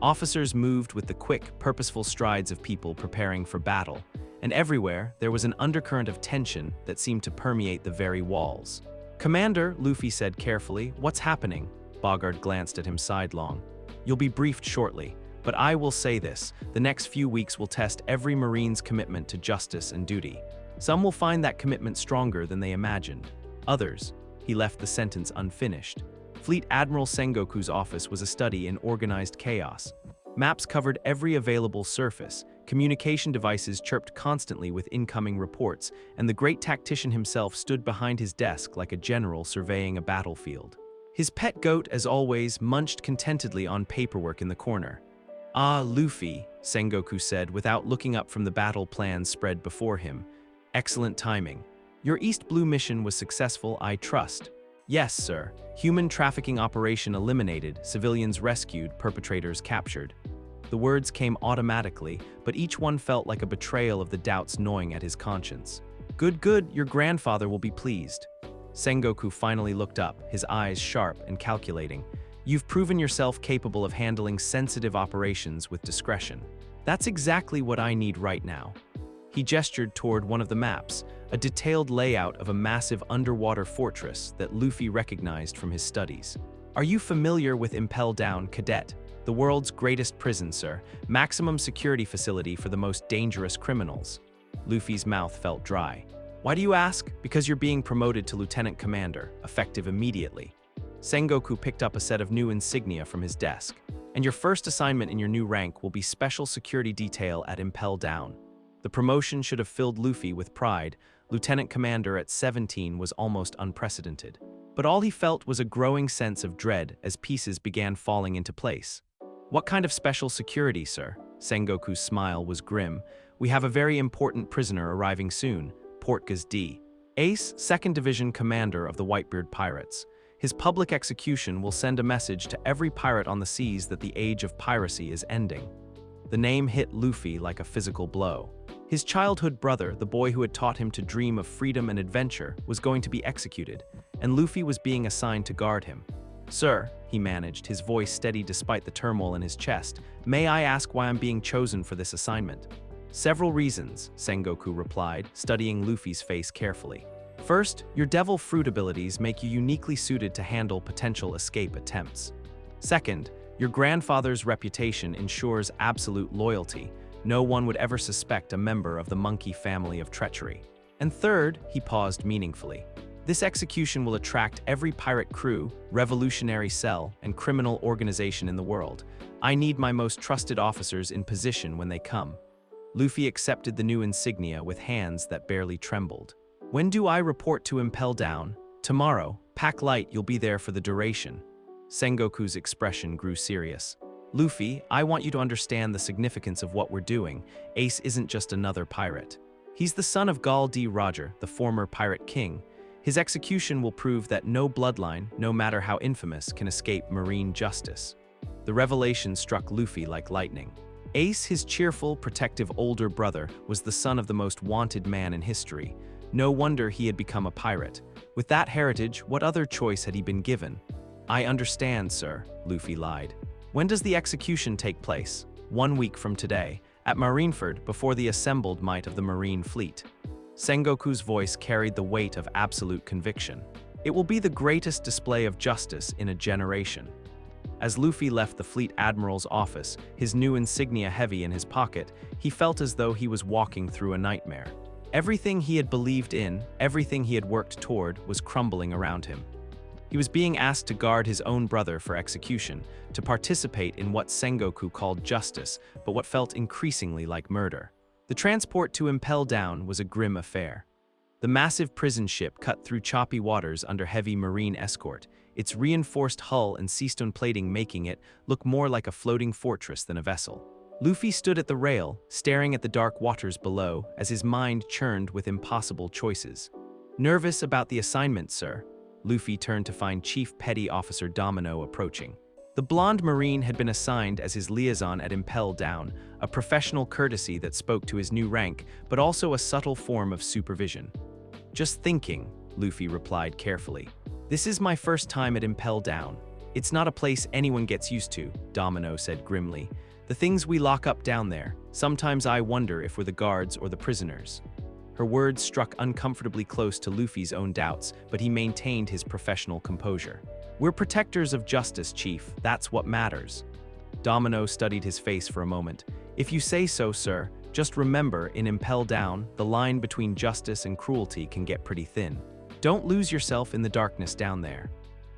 A: Officers moved with the quick, purposeful strides of people preparing for battle, and everywhere there was an undercurrent of tension that seemed to permeate the very walls. Commander, Luffy said carefully, what's happening? Bogard glanced at him sidelong. You'll be briefed shortly. But I will say this, the next few weeks will test every Marine's commitment to justice and duty. Some will find that commitment stronger than they imagined. Others, he left the sentence unfinished. Fleet Admiral Sengoku's office was a study in organized chaos. Maps covered every available surface, communication devices chirped constantly with incoming reports, and the great tactician himself stood behind his desk like a general surveying a battlefield. His pet goat, as always, munched contentedly on paperwork in the corner. Ah, Luffy, Sengoku said without looking up from the battle plans spread before him. Excellent timing. Your East Blue mission was successful, I trust. Yes, sir. Human trafficking operation eliminated, civilians rescued, perpetrators captured. The words came automatically, but each one felt like a betrayal of the doubts gnawing at his conscience. Good, your grandfather will be pleased. Sengoku finally looked up, his eyes sharp and calculating. You've proven yourself capable of handling sensitive operations with discretion. That's exactly what I need right now. He gestured toward one of the maps, a detailed layout of a massive underwater fortress that Luffy recognized from his studies. Are you familiar with Impel Down, Cadet? The world's greatest prison, sir. Maximum security facility for the most dangerous criminals. Luffy's mouth felt dry. Why do you ask? Because you're being promoted to Lieutenant Commander, effective immediately. Sengoku picked up a set of new insignia from his desk. And your first assignment in your new rank will be Special Security Detail at Impel Down. The promotion should have filled Luffy with pride. Lieutenant Commander at 17 was almost unprecedented. But all he felt was a growing sense of dread as pieces began falling into place. What kind of special security, sir? Sengoku's smile was grim. We have a very important prisoner arriving soon, Portgas D. Ace, 2nd Division Commander of the Whitebeard Pirates. His public execution will send a message to every pirate on the seas that the age of piracy is ending. The name hit Luffy like a physical blow. His childhood brother, the boy who had taught him to dream of freedom and adventure, was going to be executed, and Luffy was being assigned to guard him. Sir, he managed, his voice steady despite the turmoil in his chest, may I ask why I'm being chosen for this assignment? Several reasons, Sengoku replied, studying Luffy's face carefully. First, your devil fruit abilities make you uniquely suited to handle potential escape attempts. Second, your grandfather's reputation ensures absolute loyalty. No one would ever suspect a member of the monkey family of treachery. And third, he paused meaningfully. This execution will attract every pirate crew, revolutionary cell, and criminal organization in the world. I need my most trusted officers in position when they come. Luffy accepted the new insignia with hands that barely trembled. When do I report to Impel Down? Tomorrow. Pack light, you'll be there for the duration. Sengoku's expression grew serious. Luffy, I want you to understand the significance of what we're doing. Ace isn't just another pirate. He's the son of Gall D. Roger, the former pirate king. His execution will prove that no bloodline, no matter how infamous, can escape marine justice. The revelation struck Luffy like lightning. Ace, his cheerful, protective older brother, was the son of the most wanted man in history. No wonder he had become a pirate. With that heritage, what other choice had he been given? I understand, sir, Luffy lied. When does the execution take place? 1 week from today, at Marineford, before the assembled might of the Marine Fleet. Sengoku's voice carried the weight of absolute conviction. It will be the greatest display of justice in a generation. As Luffy left the Fleet Admiral's office, his new insignia heavy in his pocket, he felt as though he was walking through a nightmare. Everything he had believed in, everything he had worked toward, was crumbling around him. He was being asked to guard his own brother for execution, to participate in what Sengoku called justice, but what felt increasingly like murder. The transport to Impel Down was a grim affair. The massive prison ship cut through choppy waters under heavy marine escort, its reinforced hull and seastone plating making it look more like a floating fortress than a vessel. Luffy stood at the rail, staring at the dark waters below as his mind churned with impossible choices. Nervous about the assignment, sir? Luffy turned to find Chief Petty Officer Domino approaching. The blonde Marine had been assigned as his liaison at Impel Down, a professional courtesy that spoke to his new rank, but also a subtle form of supervision. Just thinking, Luffy replied carefully. This is my first time at Impel Down. It's not a place anyone gets used to, Domino said grimly. The things we lock up down there, sometimes I wonder if we're the guards or the prisoners. Her words struck uncomfortably close to Luffy's own doubts, but he maintained his professional composure. We're protectors of justice, Chief. That's what matters. Domino studied his face for a moment. If you say so, sir, just remember, in Impel Down, the line between justice and cruelty can get pretty thin. Don't lose yourself in the darkness down there.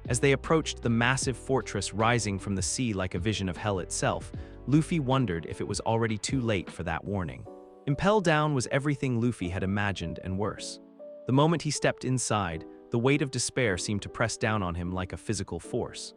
A: As they approached the massive fortress rising from the sea like a vision of hell itself, Luffy wondered if it was already too late for that warning. Impel Down was everything Luffy had imagined and worse. The moment he stepped inside, the weight of despair seemed to press down on him like a physical force.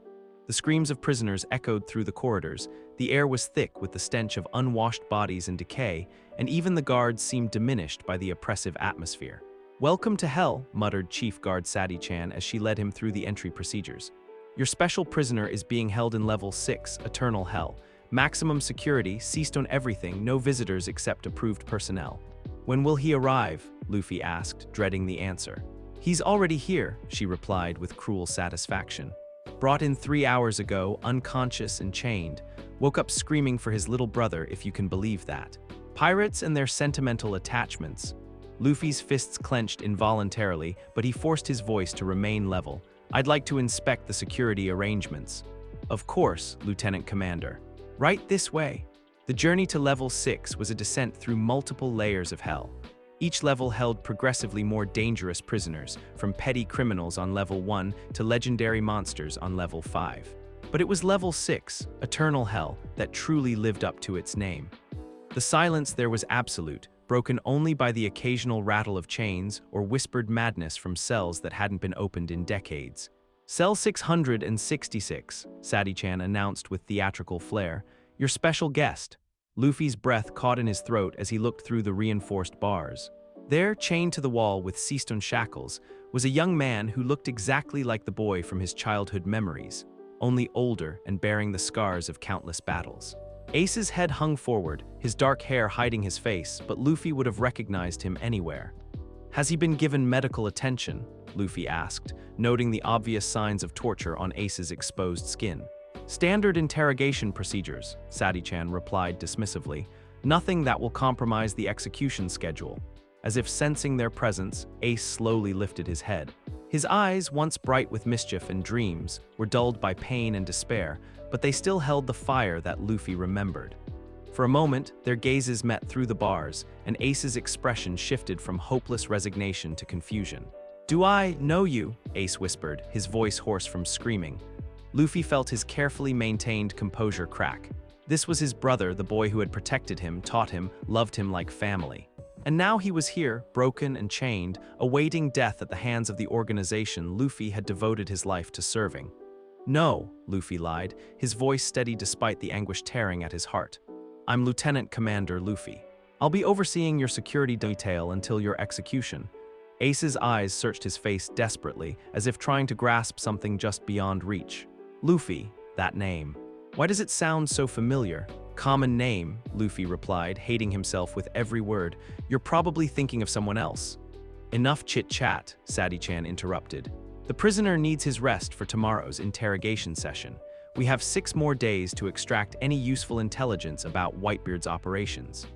A: The screams of prisoners echoed through the corridors, the air was thick with the stench of unwashed bodies and decay, and even the guards seemed diminished by the oppressive atmosphere. Welcome to hell, muttered Chief Guard Sadi-chan as she led him through the entry procedures. Your special prisoner is being held in Level 6, Eternal Hell. Maximum security, seized on everything, no visitors except approved personnel. When will he arrive? Luffy asked, dreading the answer. He's already here, she replied with cruel satisfaction. Brought in 3 hours ago, unconscious and chained. Woke up screaming for his little brother, if you can believe that. Pirates and their sentimental attachments. Luffy's fists clenched involuntarily, but he forced his voice to remain level. I'd like to inspect the security arrangements. Of course, Lieutenant Commander. Right this way. The journey to level 6 was a descent through multiple layers of hell. Each level held progressively more dangerous prisoners, from petty criminals on level 1 to legendary monsters on level 5. But it was level 6, eternal hell, that truly lived up to its name. The silence there was absolute, broken only by the occasional rattle of chains or whispered madness from cells that hadn't been opened in decades. Cell 666, Sadi-chan announced with theatrical flair. Your special guest. Luffy's breath caught in his throat as he looked through the reinforced bars. There, chained to the wall with seastone shackles, was a young man who looked exactly like the boy from his childhood memories, only older and bearing the scars of countless battles. Ace's head hung forward, his dark hair hiding his face, but Luffy would have recognized him anywhere. Has he been given medical attention? Luffy asked, noting the obvious signs of torture on Ace's exposed skin. Standard interrogation procedures, Sadi-chan replied dismissively. Nothing that will compromise the execution schedule. As if sensing their presence, Ace slowly lifted his head. His eyes, once bright with mischief and dreams, were dulled by pain and despair, but they still held the fire that Luffy remembered. For a moment, their gazes met through the bars, and Ace's expression shifted from hopeless resignation to confusion. Do I know you? Ace whispered, his voice hoarse from screaming. Luffy felt his carefully maintained composure crack. This was his brother, the boy who had protected him, taught him, loved him like family. And now he was here, broken and chained, awaiting death at the hands of the organization Luffy had devoted his life to serving. No, Luffy lied, his voice steady despite the anguish tearing at his heart. I'm Lieutenant Commander Luffy. I'll be overseeing your security detail until your execution. Ace's eyes searched his face desperately, as if trying to grasp something just beyond reach. Luffy, that name. Why does it sound so familiar? Common name, Luffy replied, hating himself with every word. You're probably thinking of someone else. Enough chit-chat, Sadi-chan interrupted. The prisoner needs his rest for tomorrow's interrogation session. We have 6 more days to extract any useful intelligence about Whitebeard's operations.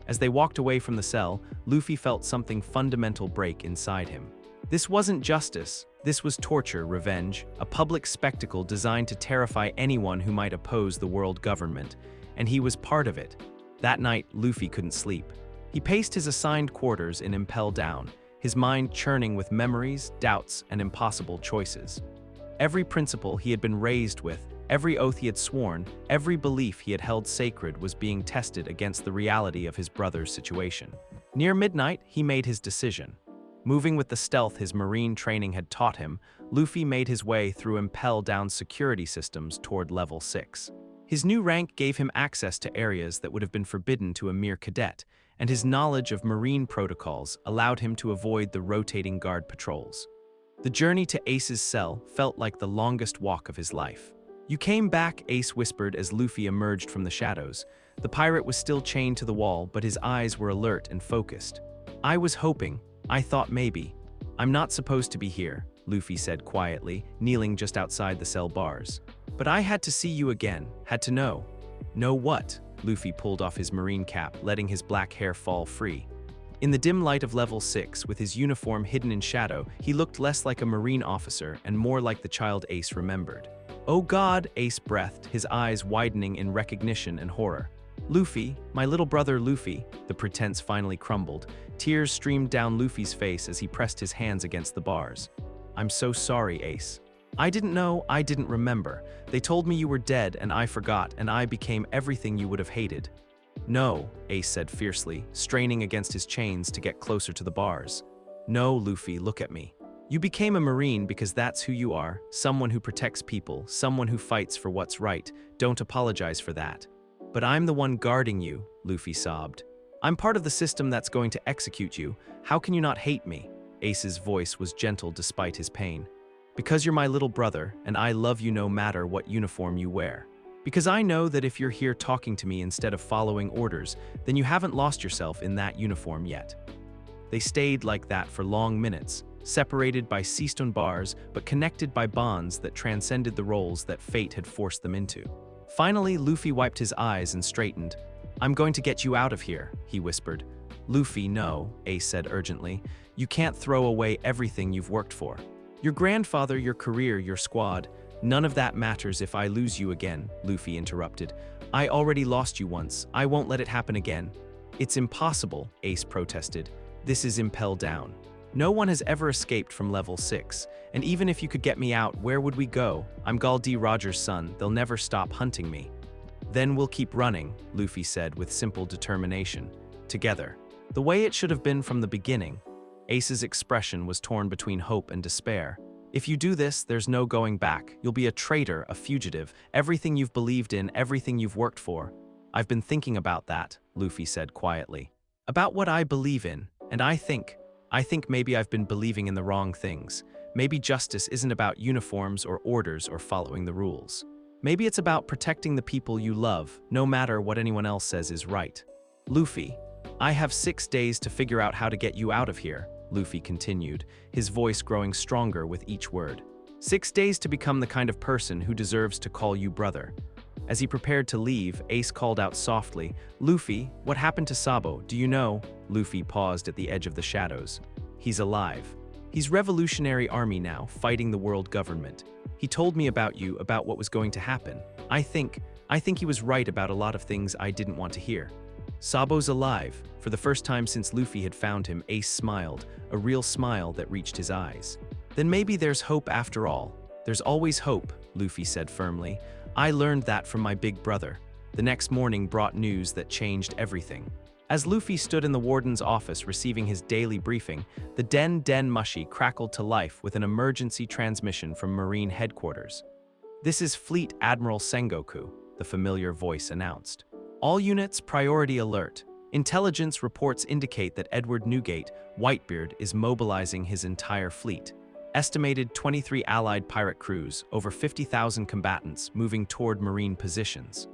A: As they walked away from the cell, Luffy felt something fundamental break inside him. This wasn't justice. This was torture, revenge, a public spectacle designed to terrify anyone who might oppose the world government. And he was part of it. That night, Luffy couldn't sleep. He paced his assigned quarters in Impel Down, his mind churning with memories, doubts, and impossible choices. Every principle he had been raised with, every oath he had sworn, every belief he had held sacred was being tested against the reality of his brother's situation. Near midnight, he made his decision. Moving with the stealth his marine training had taught him, Luffy made his way through Impel Down's security systems toward level 6. His new rank gave him access to areas that would have been forbidden to a mere cadet, and his knowledge of marine protocols allowed him to avoid the rotating guard patrols. The journey to Ace's cell felt like the longest walk of his life. You came back, Ace whispered as Luffy emerged from the shadows. The pirate was still chained to the wall, but his eyes were alert and focused. I was hoping. I thought maybe. I'm not supposed to be here, Luffy said quietly, kneeling just outside the cell bars. But I had to see you again, had to know. Know what? Luffy pulled off his marine cap, letting his black hair fall free. In the dim light of level 6, with his uniform hidden in shadow, he looked less like a marine officer and more like the child Ace remembered. Oh God, Ace breathed, his eyes widening in recognition and horror. Luffy, my little brother Luffy, the pretense finally crumbled. Tears streamed down Luffy's face as he pressed his hands against the bars. I'm so sorry, Ace. I didn't know, I didn't remember. They told me you were dead and I forgot, and I became everything you would have hated. No, Ace said fiercely, straining against his chains to get closer to the bars. No, Luffy, look at me. You became a Marine because that's who you are, someone who protects people, someone who fights for what's right. Don't apologize for that. But I'm the one guarding you, Luffy sobbed. I'm part of the system that's going to execute you. How can you not hate me? Ace's voice was gentle despite his pain. Because you're my little brother, and I love you no matter what uniform you wear. Because I know that if you're here talking to me instead of following orders, then you haven't lost yourself in that uniform yet. They stayed like that for long minutes, separated by seastone bars, but connected by bonds that transcended the roles that fate had forced them into. Finally, Luffy wiped his eyes and straightened. I'm going to get you out of here, he whispered. Luffy, no, Ace said urgently. You can't throw away everything you've worked for. Your grandfather, your career, your squad, none of that matters if I lose you again, Luffy interrupted. I already lost you once. I won't let it happen again. It's impossible, Ace protested. This is Impel Down. No one has ever escaped from level 6, and even if you could get me out, where would we go? I'm Gall D. Rogers' son. They'll never stop hunting me. Then we'll keep running, Luffy said with simple determination. Together. The way it should have been from the beginning. Ace's expression was torn between hope and despair. If you do this, there's no going back. You'll be a traitor, a fugitive, everything you've believed in, everything you've worked for. I've been thinking about that, Luffy said quietly. About what I believe in, and I think maybe I've been believing in the wrong things. Maybe justice isn't about uniforms or orders or following the rules. Maybe it's about protecting the people you love, no matter what anyone else says is right. Luffy, I have 6 days to figure out how to get you out of here, Luffy continued, his voice growing stronger with each word. 6 days to become the kind of person who deserves to call you brother. As he prepared to leave, Ace called out softly, Luffy, what happened to Sabo? Do you know? Luffy paused at the edge of the shadows. He's alive. He's Revolutionary Army now, fighting the world government. He told me about you, about what was going to happen. I think he was right about a lot of things I didn't want to hear. Sabo's alive. For the first time since Luffy had found him, Ace smiled, a real smile that reached his eyes. Then maybe there's hope after all. There's always hope, Luffy said firmly. I learned that from my big brother. The next morning brought news that changed everything. As Luffy stood in the warden's office receiving his daily briefing, the Den Mushi crackled to life with an emergency transmission from Marine headquarters. This is Fleet Admiral Sengoku, the familiar voice announced. All units, priority alert. Intelligence reports indicate that Edward Newgate, Whitebeard, is mobilizing his entire fleet. Estimated 23 Allied pirate crews, over 50,000 combatants moving toward Marine positions.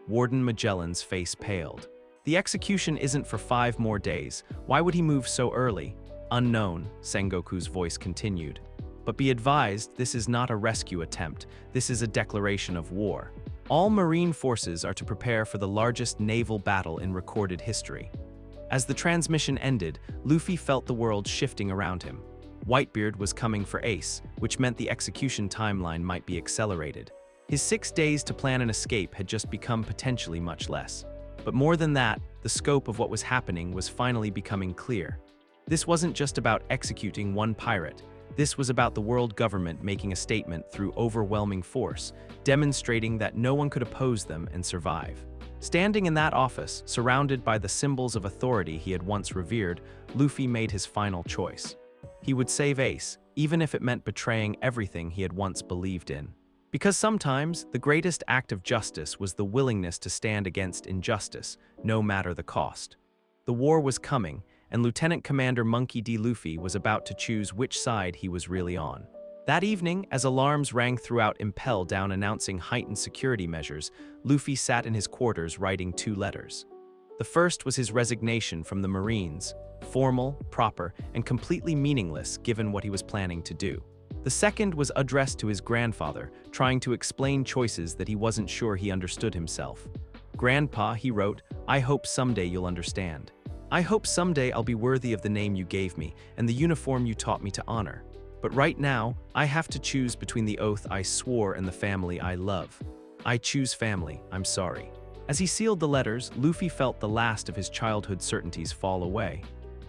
A: Warden Magellan's face paled. The execution isn't for 5 more days. Why would he move so early? Unknown, Sengoku's voice continued. But be advised, this is not a rescue attempt. This is a declaration of war. All Marine forces are to prepare for the largest naval battle in recorded history. As the transmission ended, Luffy felt the world shifting around him. Whitebeard was coming for Ace, which meant the execution timeline might be accelerated. His 6 days to plan an escape had just become potentially much less. But more than that, the scope of what was happening was finally becoming clear. This wasn't just about executing one pirate. This was about the world government making a statement through overwhelming force, demonstrating that no one could oppose them and survive. Standing in that office, surrounded by the symbols of authority he had once revered, Luffy made his final choice. He would save Ace, even if it meant betraying everything he had once believed in. Because sometimes, the greatest act of justice was the willingness to stand against injustice, no matter the cost. The war was coming, and Lieutenant Commander Monkey D. Luffy was about to choose which side he was really on. That evening, as alarms rang throughout Impel Down announcing heightened security measures, Luffy sat in his quarters writing 2 letters. The first was his resignation from the Marines, formal, proper, and completely meaningless given what he was planning to do. The second was addressed to his grandfather, trying to explain choices that he wasn't sure he understood himself. Grandpa, he wrote, I hope someday you'll understand. I hope someday I'll be worthy of the name you gave me and the uniform you taught me to honor. But right now, I have to choose between the oath I swore and the family I love. I choose family, I'm sorry. As he sealed the letters, Luffy felt the last of his childhood certainties fall away.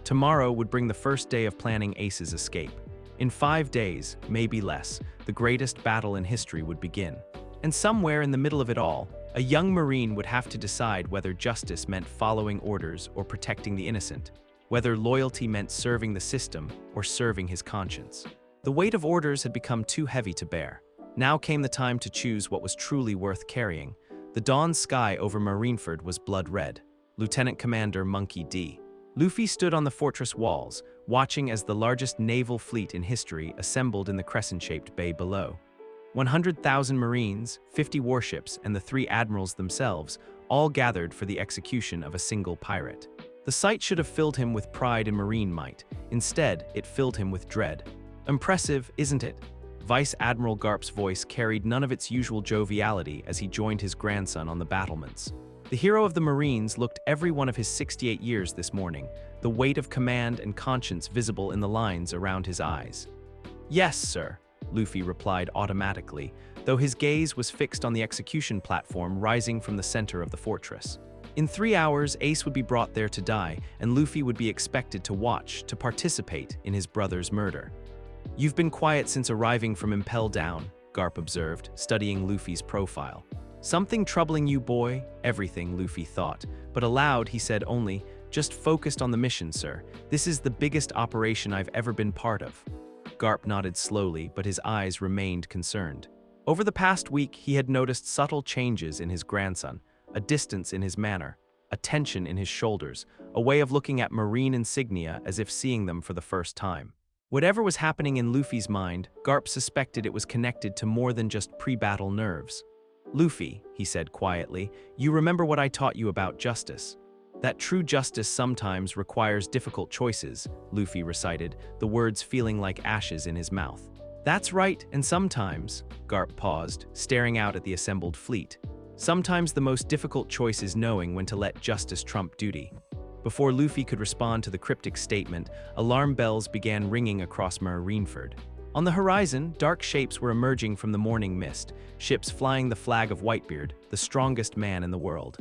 A: Tomorrow would bring the first day of planning Ace's escape. In 5 days, maybe less, the greatest battle in history would begin. And somewhere in the middle of it all, a young Marine would have to decide whether justice meant following orders or protecting the innocent, whether loyalty meant serving the system or serving his conscience. The weight of orders had become too heavy to bear. Now came the time to choose what was truly worth carrying. The dawn sky over Marineford was blood red. Lieutenant Commander Monkey D. Luffy stood on the fortress walls, watching as the largest naval fleet in history assembled in the crescent-shaped bay below. 100,000 Marines, 50 warships, and the 3 admirals themselves all gathered for the execution of a single pirate. The sight should have filled him with pride and Marine might. Instead, it filled him with dread. Impressive, isn't it? Vice Admiral Garp's voice carried none of its usual joviality as he joined his grandson on the battlements. The hero of the Marines looked every one of his 68 years this morning, the weight of command and conscience visible in the lines around his eyes. "Yes, sir," Luffy replied automatically, though his gaze was fixed on the execution platform rising from the center of the fortress. In 3 hours, Ace would be brought there to die, and Luffy would be expected to watch, to participate in his brother's murder. "You've been quiet since arriving from Impel Down," Garp observed, studying Luffy's profile. "Something troubling you, boy?" "Everything," Luffy thought, but aloud he said only, "Just focused on the mission, sir. This is the biggest operation I've ever been part of." Garp nodded slowly, but his eyes remained concerned. Over the past week, he had noticed subtle changes in his grandson, a distance in his manner, a tension in his shoulders, a way of looking at Marine insignia as if seeing them for the first time. Whatever was happening in Luffy's mind, Garp suspected it was connected to more than just pre-battle nerves. "Luffy," he said quietly, "you remember what I taught you about justice? That true justice sometimes requires difficult choices," Luffy recited, the words feeling like ashes in his mouth. "That's right, and sometimes," Garp paused, staring out at the assembled fleet. "Sometimes the most difficult choice is knowing when to let justice trump duty." Before Luffy could respond to the cryptic statement, alarm bells began ringing across Marineford. On the horizon, dark shapes were emerging from the morning mist, ships flying the flag of Whitebeard, the strongest man in the world.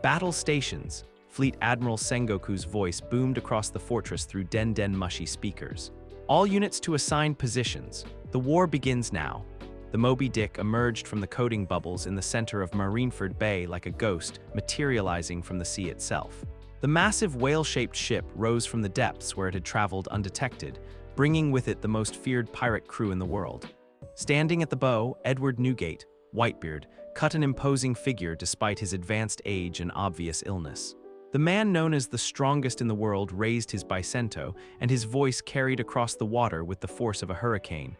A: "Battle stations," Fleet Admiral Sengoku's voice boomed across the fortress through Den Mushy speakers. "All units to assigned positions. The war begins now." The Moby Dick emerged from the coating bubbles in the center of Marineford Bay like a ghost, materializing from the sea itself. The massive whale-shaped ship rose from the depths where it had traveled undetected, bringing with it the most feared pirate crew in the world. Standing at the bow, Edward Newgate, Whitebeard, cut an imposing figure despite his advanced age and obvious illness. The man known as the strongest in the world raised his bicento, and his voice carried across the water with the force of a hurricane.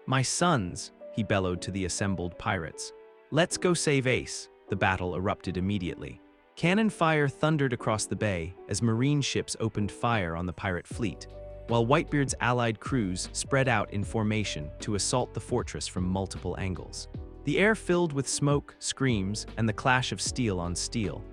A: "My sons," he bellowed to the assembled pirates. "Let's go save Ace." The battle erupted immediately. Cannon fire thundered across the bay as Marine ships opened fire on the pirate fleet, while Whitebeard's allied crews spread out in formation to assault the fortress from multiple angles. The air filled with smoke, screams, and the clash of steel on steel.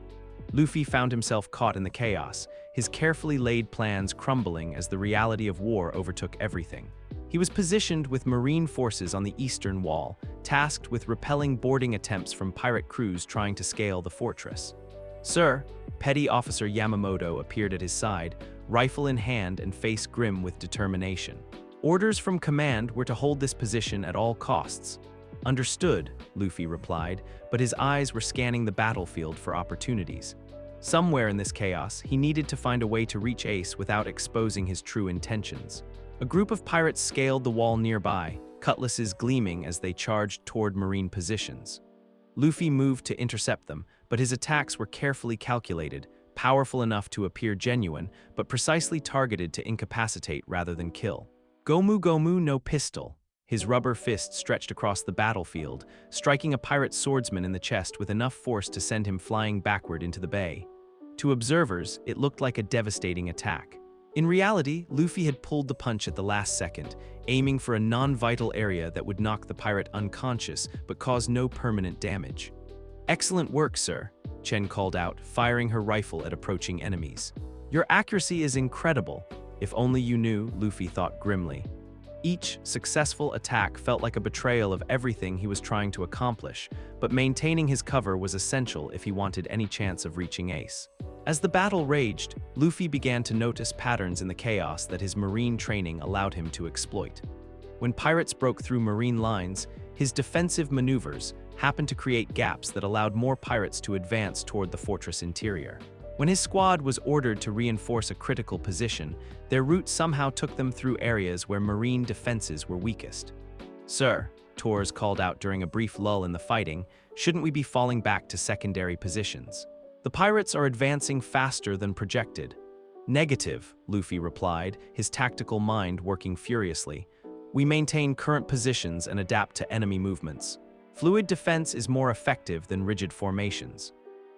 A: Luffy found himself caught in the chaos, his carefully laid plans crumbling as the reality of war overtook everything. He was positioned with Marine forces on the eastern wall, tasked with repelling boarding attempts from pirate crews trying to scale the fortress. "Sir," Petty Officer Yamamoto appeared at his side, rifle in hand and face grim with determination. "Orders from command were to hold this position at all costs." "Understood," Luffy replied, but his eyes were scanning the battlefield for opportunities. Somewhere in this chaos, he needed to find a way to reach Ace without exposing his true intentions. A group of pirates scaled the wall nearby, cutlasses gleaming as they charged toward Marine positions. Luffy moved to intercept them, but his attacks were carefully calculated, powerful enough to appear genuine, but precisely targeted to incapacitate rather than kill. Gomu Gomu no pistol. His rubber fist stretched across the battlefield, striking a pirate swordsman in the chest with enough force to send him flying backward into the bay. To observers, it looked like a devastating attack. In reality, Luffy had pulled the punch at the last second, aiming for a non-vital area that would knock the pirate unconscious but cause no permanent damage. "Excellent work, sir," Chen called out, firing her rifle at approaching enemies. "Your accuracy is incredible. If only you knew," Luffy thought grimly. Each successful attack felt like a betrayal of everything he was trying to accomplish, but maintaining his cover was essential if he wanted any chance of reaching Ace. As the battle raged, Luffy began to notice patterns in the chaos that his Marine training allowed him to exploit. When pirates broke through Marine lines, his defensive maneuvers happened to create gaps that allowed more pirates to advance toward the fortress interior. When his squad was ordered to reinforce a critical position, their route somehow took them through areas where Marine defenses were weakest. "Sir," Torres called out during a brief lull in the fighting, "shouldn't we be falling back to secondary positions? The pirates are advancing faster than projected." "Negative," Luffy replied, his tactical mind working furiously. "We maintain current positions and adapt to enemy movements. Fluid defense is more effective than rigid formations."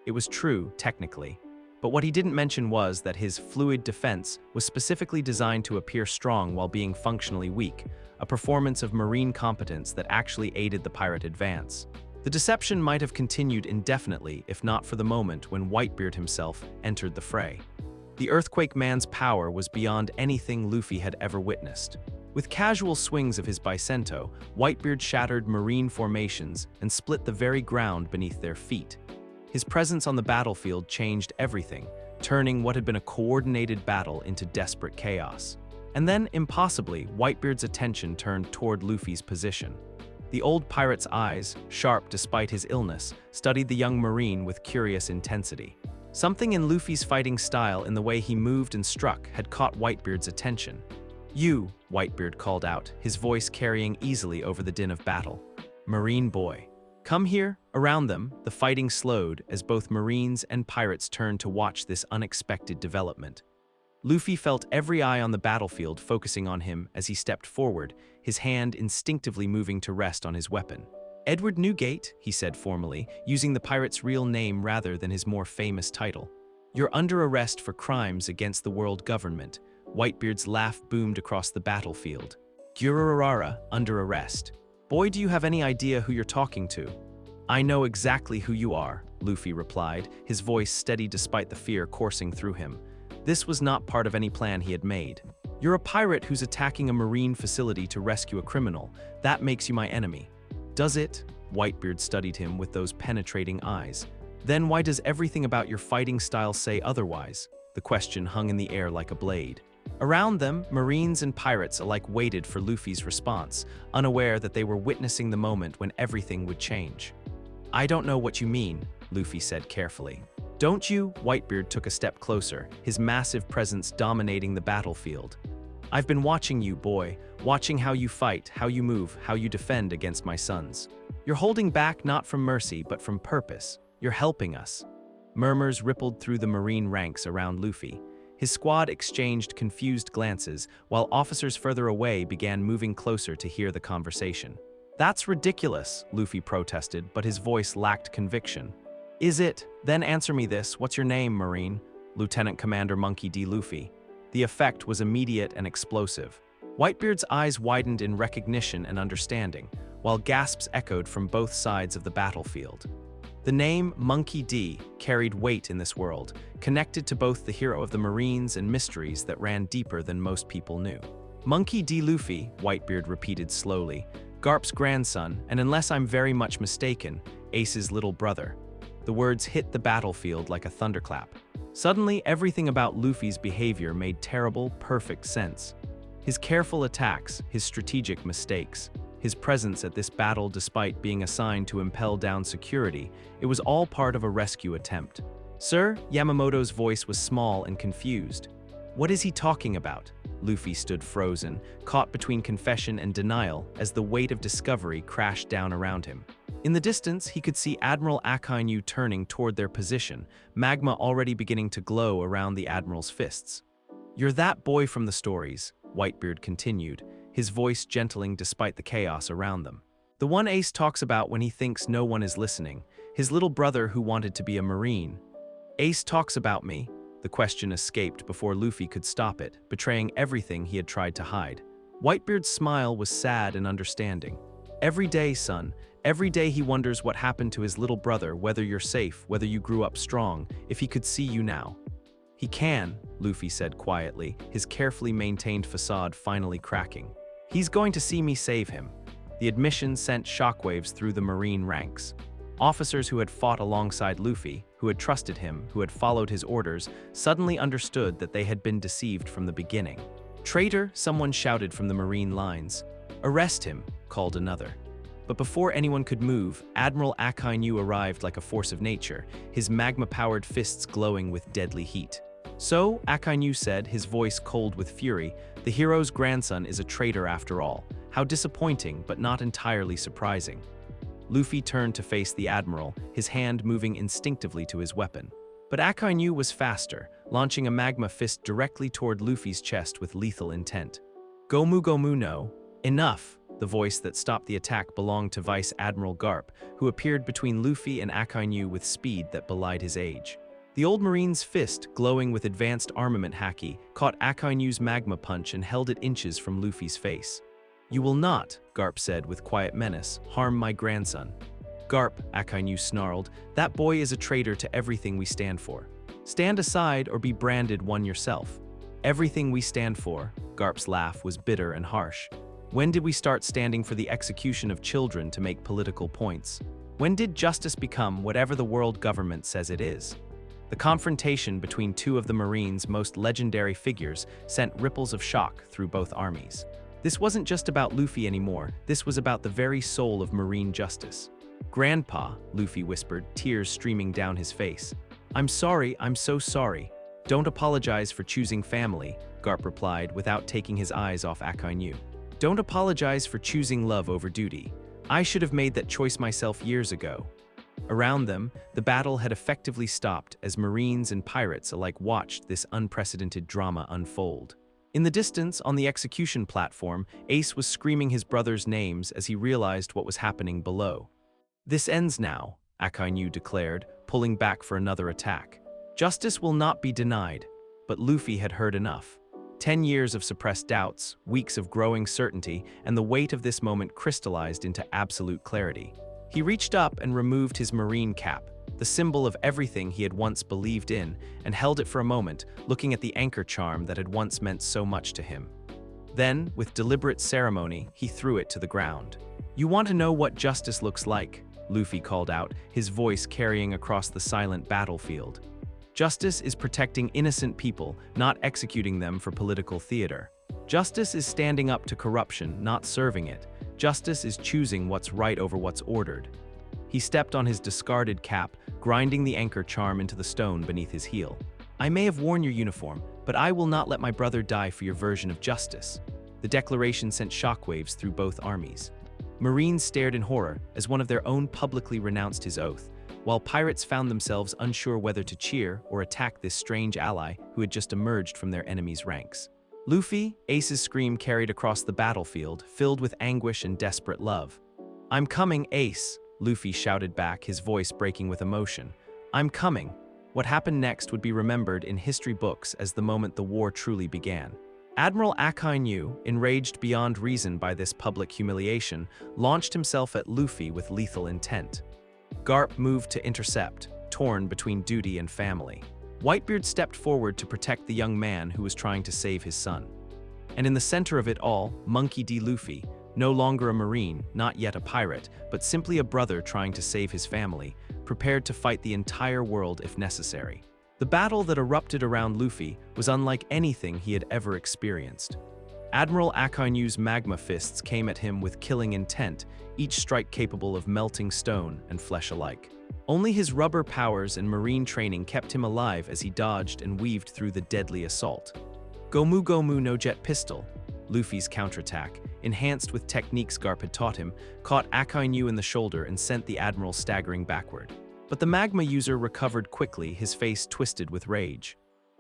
A: It was true, technically. But what he didn't mention was that his fluid defense was specifically designed to appear strong while being functionally weak, a performance of Marine competence that actually aided the pirate advance. The deception might have continued indefinitely if not for the moment when Whitebeard himself entered the fray. The Earthquake Man's power was beyond anything Luffy had ever witnessed. With casual swings of his Bicento, Whitebeard shattered marine formations and split the very ground beneath their feet. His presence on the battlefield changed everything, turning what had been a coordinated battle into desperate chaos. And then, impossibly, Whitebeard's attention turned toward Luffy's position. The old pirate's eyes, sharp despite his illness, studied the young marine with curious intensity. Something in Luffy's fighting style, in the way he moved and struck, had caught Whitebeard's attention. "You," Whitebeard called out, his voice carrying easily over the din of battle. "Marine boy. Come here." Around them, the fighting slowed as both marines and pirates turned to watch this unexpected development. Luffy felt every eye on the battlefield focusing on him as he stepped forward, his hand instinctively moving to rest on his weapon. "Edward Newgate," he said formally, using the pirate's real name rather than his more famous title. "You're under arrest for crimes against the world government." Whitebeard's laugh boomed across the battlefield. "Gururara, under arrest. Boy, do you have any idea who you're talking to?" "I know exactly who you are," Luffy replied, his voice steady despite the fear coursing through him. This was not part of any plan he had made. "You're a pirate who's attacking a marine facility to rescue a criminal. That makes you my enemy." "Does it?" Whitebeard studied him with those penetrating eyes. "Then why does everything about your fighting style say otherwise?" The question hung in the air like a blade. Around them, marines and pirates alike waited for Luffy's response, unaware that they were witnessing the moment when everything would change. "I don't know what you mean," Luffy said carefully. "Don't you?" Whitebeard took a step closer, his massive presence dominating the battlefield. "I've been watching you, boy, watching how you fight, how you move, how you defend against my sons. You're holding back not from mercy, but from purpose. You're helping us." Murmurs rippled through the marine ranks around Luffy. His squad exchanged confused glances, while officers further away began moving closer to hear the conversation. "That's ridiculous," Luffy protested, but his voice lacked conviction. "Is it? Then answer me this. What's your name, Marine?" Lieutenant Commander Monkey D. Luffy. The effect was immediate and explosive. Whitebeard's eyes widened in recognition and understanding, while gasps echoed from both sides of the battlefield. The name Monkey D carried weight in this world, connected to both the hero of the Marines and mysteries that ran deeper than most people knew. "Monkey D. Luffy," Whitebeard repeated slowly, "Garp's grandson, and unless I'm very much mistaken, Ace's little brother." The words hit the battlefield like a thunderclap. Suddenly, everything about Luffy's behavior made terrible, perfect sense. His careful attacks, his strategic mistakes, his presence at this battle despite being assigned to impel down security, it was all part of a rescue attempt. "Sir?" Yamamoto's voice was small and confused. "What is he talking about?" Luffy stood frozen, caught between confession and denial as the weight of discovery crashed down around him. In the distance, he could see Admiral Akainu turning toward their position, magma already beginning to glow around the Admiral's fists. "You're that boy from the stories," Whitebeard continued, his voice gentling despite the chaos around them. "The one Ace talks about when he thinks no one is listening, his little brother who wanted to be a Marine." "Ace talks about me." The question escaped before Luffy could stop it, betraying everything he had tried to hide. Whitebeard's smile was sad and understanding. "Every day, son. Every day he wonders what happened to his little brother, whether you're safe, whether you grew up strong, if he could see you now." "He can," Luffy said quietly, his carefully maintained facade finally cracking. "He's going to see me save him." The admission sent shockwaves through the Marine ranks. Officers who had fought alongside Luffy, who had trusted him, who had followed his orders, suddenly understood that they had been deceived from the beginning. "Traitor!" someone shouted from the Marine lines. "Arrest him!" called another. But before anyone could move, Admiral Akainu arrived like a force of nature, his magma-powered fists glowing with deadly heat. "So," Akainu said, his voice cold with fury, "the hero's grandson is a traitor after all. How disappointing, but not entirely surprising." Luffy turned to face the Admiral, his hand moving instinctively to his weapon. But Akainu was faster, launching a magma fist directly toward Luffy's chest with lethal intent. "Gomu Gomu no." "Enough!" The voice that stopped the attack belonged to Vice Admiral Garp, who appeared between Luffy and Akainu with speed that belied his age. The old Marine's fist, glowing with advanced armament haki, caught Akainu's magma punch and held it inches from Luffy's face. "You will not," Garp said with quiet menace, "harm my grandson." Garp, Akainu snarled, that boy is a traitor to everything we stand for. Stand aside or be branded one yourself. Everything we stand for, Garp's laugh was bitter and harsh. When did we start standing for the execution of children to make political points? When did justice become whatever the world government says it is? The confrontation between two of the Marines' most legendary figures sent ripples of shock through both armies. This wasn't just about Luffy anymore, this was about the very soul of Marine justice. "Grandpa," Luffy whispered, tears streaming down his face. I'm so sorry. Don't apologize for choosing family," Garp replied without taking his eyes off Akainu. Don't apologize for choosing love over duty. I should have made that choice myself years ago. Around them, the battle had effectively stopped as Marines and pirates alike watched this unprecedented drama unfold. In the distance, on the execution platform, Ace was screaming his brother's names as he realized what was happening below. "This ends now," Akainu declared, pulling back for another attack. Justice will not be denied, but Luffy had heard enough. 10 years of suppressed doubts, weeks of growing certainty, and the weight of this moment crystallized into absolute clarity. He reached up and removed his marine cap, the symbol of everything he had once believed in, and held it for a moment, looking at the anchor charm that had once meant so much to him. Then, with deliberate ceremony, he threw it to the ground. "You want to know what justice looks like?" Luffy called out, his voice carrying across the silent battlefield. "Justice is protecting innocent people, not executing them for political theater. Justice is standing up to corruption, not serving it. Justice is choosing what's right over what's ordered." He stepped on his discarded cap, grinding the anchor charm into the stone beneath his heel. "I may have worn your uniform, but I will not let my brother die for your version of justice." The declaration sent shockwaves through both armies. Marines stared in horror as one of their own publicly renounced his oath, while pirates found themselves unsure whether to cheer or attack this strange ally who had just emerged from their enemies' ranks. Luffy, Ace's scream carried across the battlefield, filled with anguish and desperate love. "I'm coming, Ace," Luffy shouted back, his voice breaking with emotion. "I'm coming." What happened next would be remembered in history books as the moment the war truly began. Admiral Akainu, enraged beyond reason by this public humiliation, launched himself at Luffy with lethal intent. Garp moved to intercept, torn between duty and family. Whitebeard stepped forward to protect the young man who was trying to save his son. And in the center of it all, Monkey D. Luffy, no longer a Marine, not yet a pirate, but simply a brother trying to save his family, prepared to fight the entire world if necessary. The battle that erupted around Luffy was unlike anything he had ever experienced. Admiral Akainu's magma fists came at him with killing intent, each strike capable of melting stone and flesh alike. Only his rubber powers and marine training kept him alive as he dodged and weaved through the deadly assault. Gomu Gomu no Jet Pistol, Luffy's counterattack, enhanced with techniques Garp had taught him, caught Akainu in the shoulder and sent the admiral staggering backward. But the magma user recovered quickly, his face twisted with rage.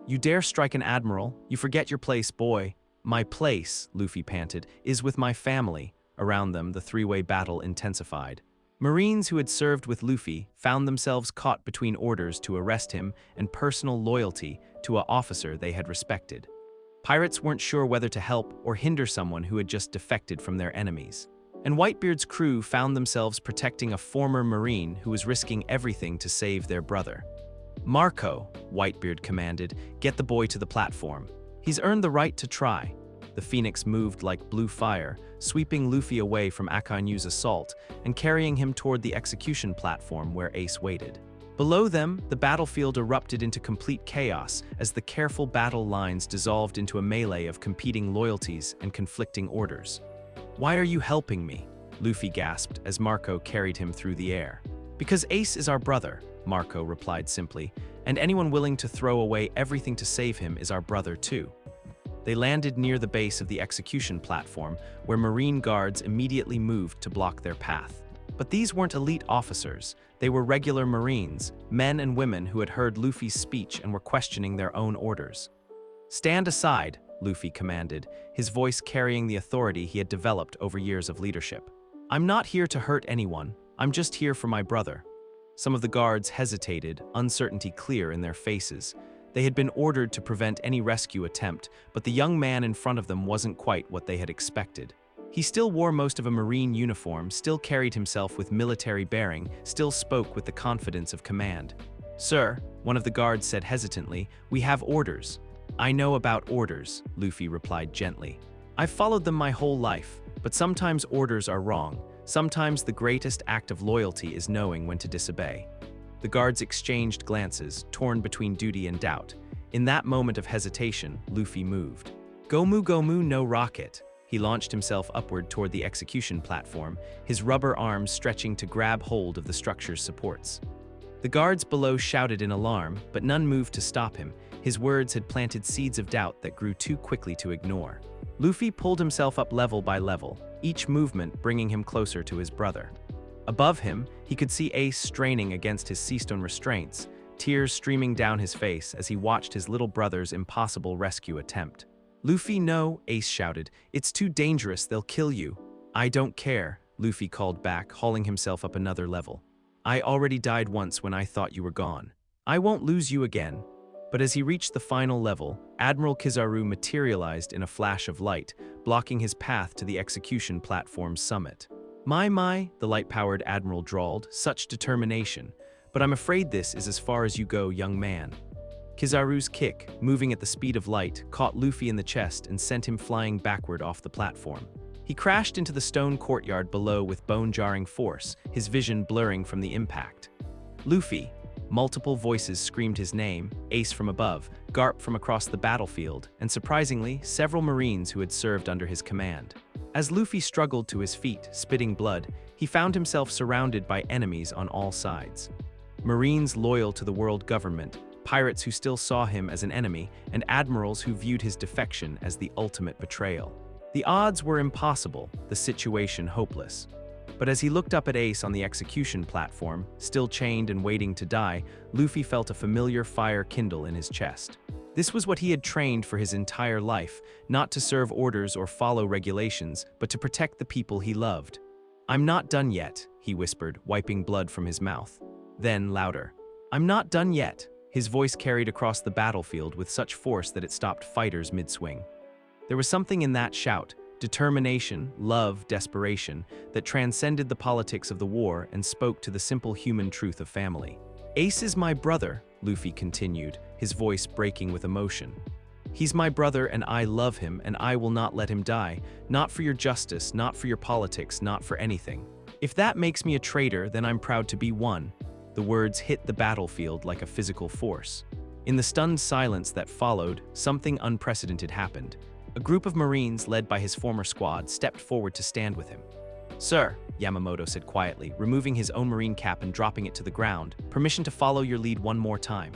A: "You dare strike an admiral? You forget your place, boy." "My place," Luffy panted, "is with my family." Around them, the three-way battle intensified. Marines who had served with Luffy found themselves caught between orders to arrest him and personal loyalty to an officer they had respected. Pirates weren't sure whether to help or hinder someone who had just defected from their enemies. And Whitebeard's crew found themselves protecting a former Marine who was risking everything to save their brother. "Marco," Whitebeard commanded, "get the boy to the platform. He's earned the right to try." The Phoenix moved like blue fire, sweeping Luffy away from Akainu's assault and carrying him toward the execution platform where Ace waited. Below them, the battlefield erupted into complete chaos as the careful battle lines dissolved into a melee of competing loyalties and conflicting orders. "Why are you helping me?" Luffy gasped as Marco carried him through the air. "Because Ace is our brother," Marco replied simply, "and anyone willing to throw away everything to save him is our brother too." They landed near the base of the execution platform, where Marine guards immediately moved to block their path. But these weren't elite officers, they were regular Marines, men and women who had heard Luffy's speech and were questioning their own orders. "Stand aside," Luffy commanded, his voice carrying the authority he had developed over years of leadership. "I'm not here to hurt anyone, I'm just here for my brother." Some of the guards hesitated, uncertainty clear in their faces. They had been ordered to prevent any rescue attempt, but the young man in front of them wasn't quite what they had expected. He still wore most of a Marine uniform, still carried himself with military bearing, still spoke with the confidence of command. "Sir," one of the guards said hesitantly, "we have orders." "I know about orders," Luffy replied gently. "I've followed them my whole life, but sometimes orders are wrong. Sometimes the greatest act of loyalty is knowing when to disobey." The guards exchanged glances, torn between duty and doubt. In that moment of hesitation, Luffy moved. "Gomu Gomu no rocket." He launched himself upward toward the execution platform, his rubber arms stretching to grab hold of the structure's supports. The guards below shouted in alarm, but none moved to stop him. His words had planted seeds of doubt that grew too quickly to ignore. Luffy pulled himself up level by level, each movement bringing him closer to his brother. Above him, he could see Ace straining against his seastone restraints, tears streaming down his face as he watched his little brother's impossible rescue attempt. "Luffy, no," Ace shouted. "It's too dangerous, they'll kill you." "I don't care," Luffy called back, hauling himself up another level. "I already died once when I thought you were gone. I won't lose you again." But as he reached the final level, Admiral Kizaru materialized in a flash of light, blocking his path to the execution platform's summit. My, the light-powered admiral drawled, "such determination. But I'm afraid this is as far as you go, young man." Kizaru's kick, moving at the speed of light, caught Luffy in the chest and sent him flying backward off the platform. He crashed into the stone courtyard below with bone-jarring force, his vision blurring from the impact. "Luffy!" Multiple voices screamed his name, Ace from above, Garp from across the battlefield, and surprisingly, several Marines who had served under his command. As Luffy struggled to his feet, spitting blood, he found himself surrounded by enemies on all sides. Marines loyal to the world government, pirates who still saw him as an enemy, and admirals who viewed his defection as the ultimate betrayal. The odds were impossible, the situation hopeless. But as he looked up at Ace on the execution platform, still chained and waiting to die, Luffy felt a familiar fire kindle in his chest. This was what he had trained for his entire life, not to serve orders or follow regulations, but to protect the people he loved. "I'm not done yet," he whispered, wiping blood from his mouth. Then, louder, "I'm not done yet." His voice carried across the battlefield with such force that it stopped fighters mid-swing. There was something in that shout, determination, love, desperation, that transcended the politics of the war and spoke to the simple human truth of family. "Ace is my brother," Luffy continued, his voice breaking with emotion. "He's my brother and I love him and I will not let him die, not for your justice, not for your politics, not for anything. If that makes me a traitor, then I'm proud to be one." The words hit the battlefield like a physical force. In the stunned silence that followed, something unprecedented happened. A group of Marines led by his former squad stepped forward to stand with him. "Sir," Yamamoto said quietly, removing his own Marine cap and dropping it to the ground, "permission to follow your lead one more time."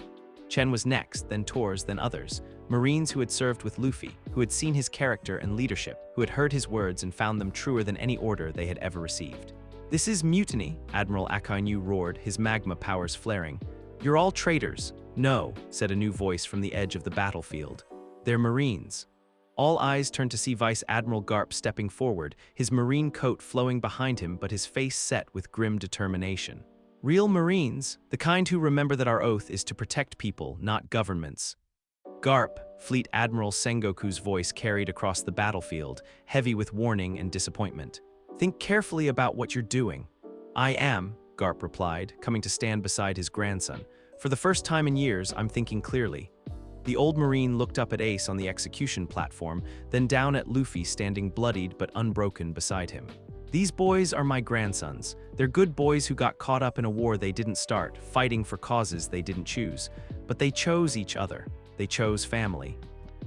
A: Chen was next, then Tors, then others, Marines who had served with Luffy, who had seen his character and leadership, who had heard his words and found them truer than any order they had ever received. "This is mutiny," Admiral Akainu roared, his magma powers flaring. "You're all traitors." "No," said a new voice from the edge of the battlefield. "They're Marines." All eyes turned to see Vice Admiral Garp stepping forward, his Marine coat flowing behind him but his face set with grim determination. "Real Marines, the kind who remember that our oath is to protect people, not governments." "Garp," Fleet Admiral Sengoku's voice carried across the battlefield, heavy with warning and disappointment. "Think carefully about what you're doing." "I am," Garp replied, coming to stand beside his grandson. "For the first time in years, I'm thinking clearly." The old Marine looked up at Ace on the execution platform, then down at Luffy standing bloodied but unbroken beside him. "These boys are my grandsons. They're good boys who got caught up in a war they didn't start, fighting for causes they didn't choose. But they chose each other. They chose family."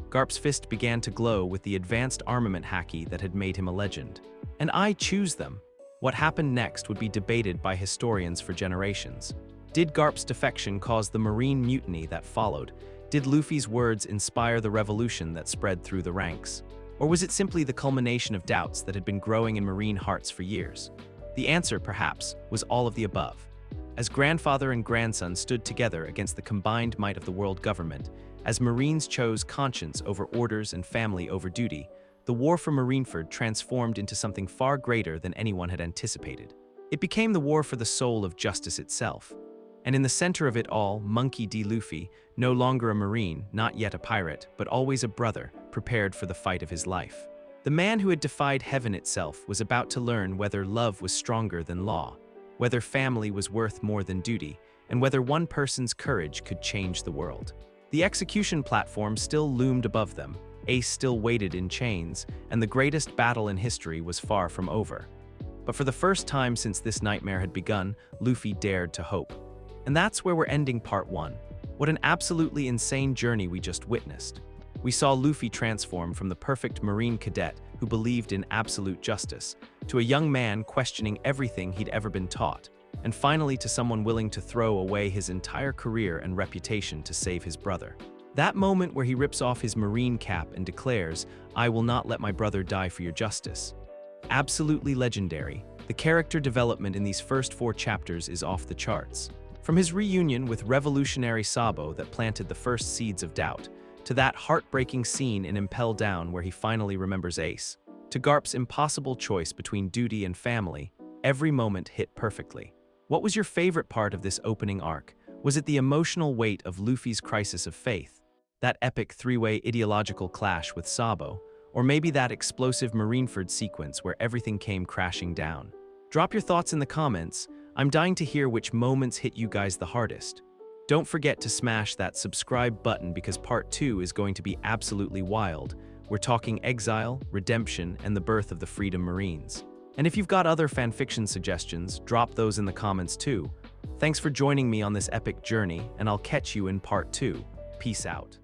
A: Garp's fist began to glow with the advanced armament haki that had made him a legend. "And I choose them." What happened next would be debated by historians for generations. Did Garp's defection cause the Marine mutiny that followed? Did Luffy's words inspire the revolution that spread through the ranks? Or was it simply the culmination of doubts that had been growing in Marine hearts for years? The answer, perhaps, was all of the above. As grandfather and grandson stood together against the combined might of the world government, as Marines chose conscience over orders and family over duty, the war for Marineford transformed into something far greater than anyone had anticipated. It became the war for the soul of justice itself. And in the center of it all, Monkey D. Luffy, no longer a Marine, not yet a pirate, but always a brother, prepared for the fight of his life. The man who had defied heaven itself was about to learn whether love was stronger than law, whether family was worth more than duty, and whether one person's courage could change the world. The execution platform still loomed above them, Ace still waited in chains, and the greatest battle in history was far from over. But for the first time since this nightmare had begun, Luffy dared to hope. And that's where we're ending part 1. What an absolutely insane journey we just witnessed. We saw Luffy transform from the perfect Marine cadet who believed in absolute justice, to a young man questioning everything he'd ever been taught, and finally to someone willing to throw away his entire career and reputation to save his brother. That moment where he rips off his Marine cap and declares, "I will not let my brother die for your justice." Absolutely legendary. The character development in these first 4 chapters is off the charts. From his reunion with revolutionary Sabo that planted the first seeds of doubt, to that heartbreaking scene in Impel Down where he finally remembers Ace, to Garp's impossible choice between duty and family, every moment hit perfectly. What was your favorite part of this opening arc? Was it the emotional weight of Luffy's crisis of faith, that epic 3-way ideological clash with Sabo, or maybe that explosive Marineford sequence where everything came crashing down? Drop your thoughts in the comments. I'm dying to hear which moments hit you guys the hardest. Don't forget to smash that subscribe button because part 2 is going to be absolutely wild. We're talking exile, redemption, and the birth of the Freedom Marines. And if you've got other fanfiction suggestions, drop those in the comments too. Thanks for joining me on this epic journey, and I'll catch you in part 2. Peace out.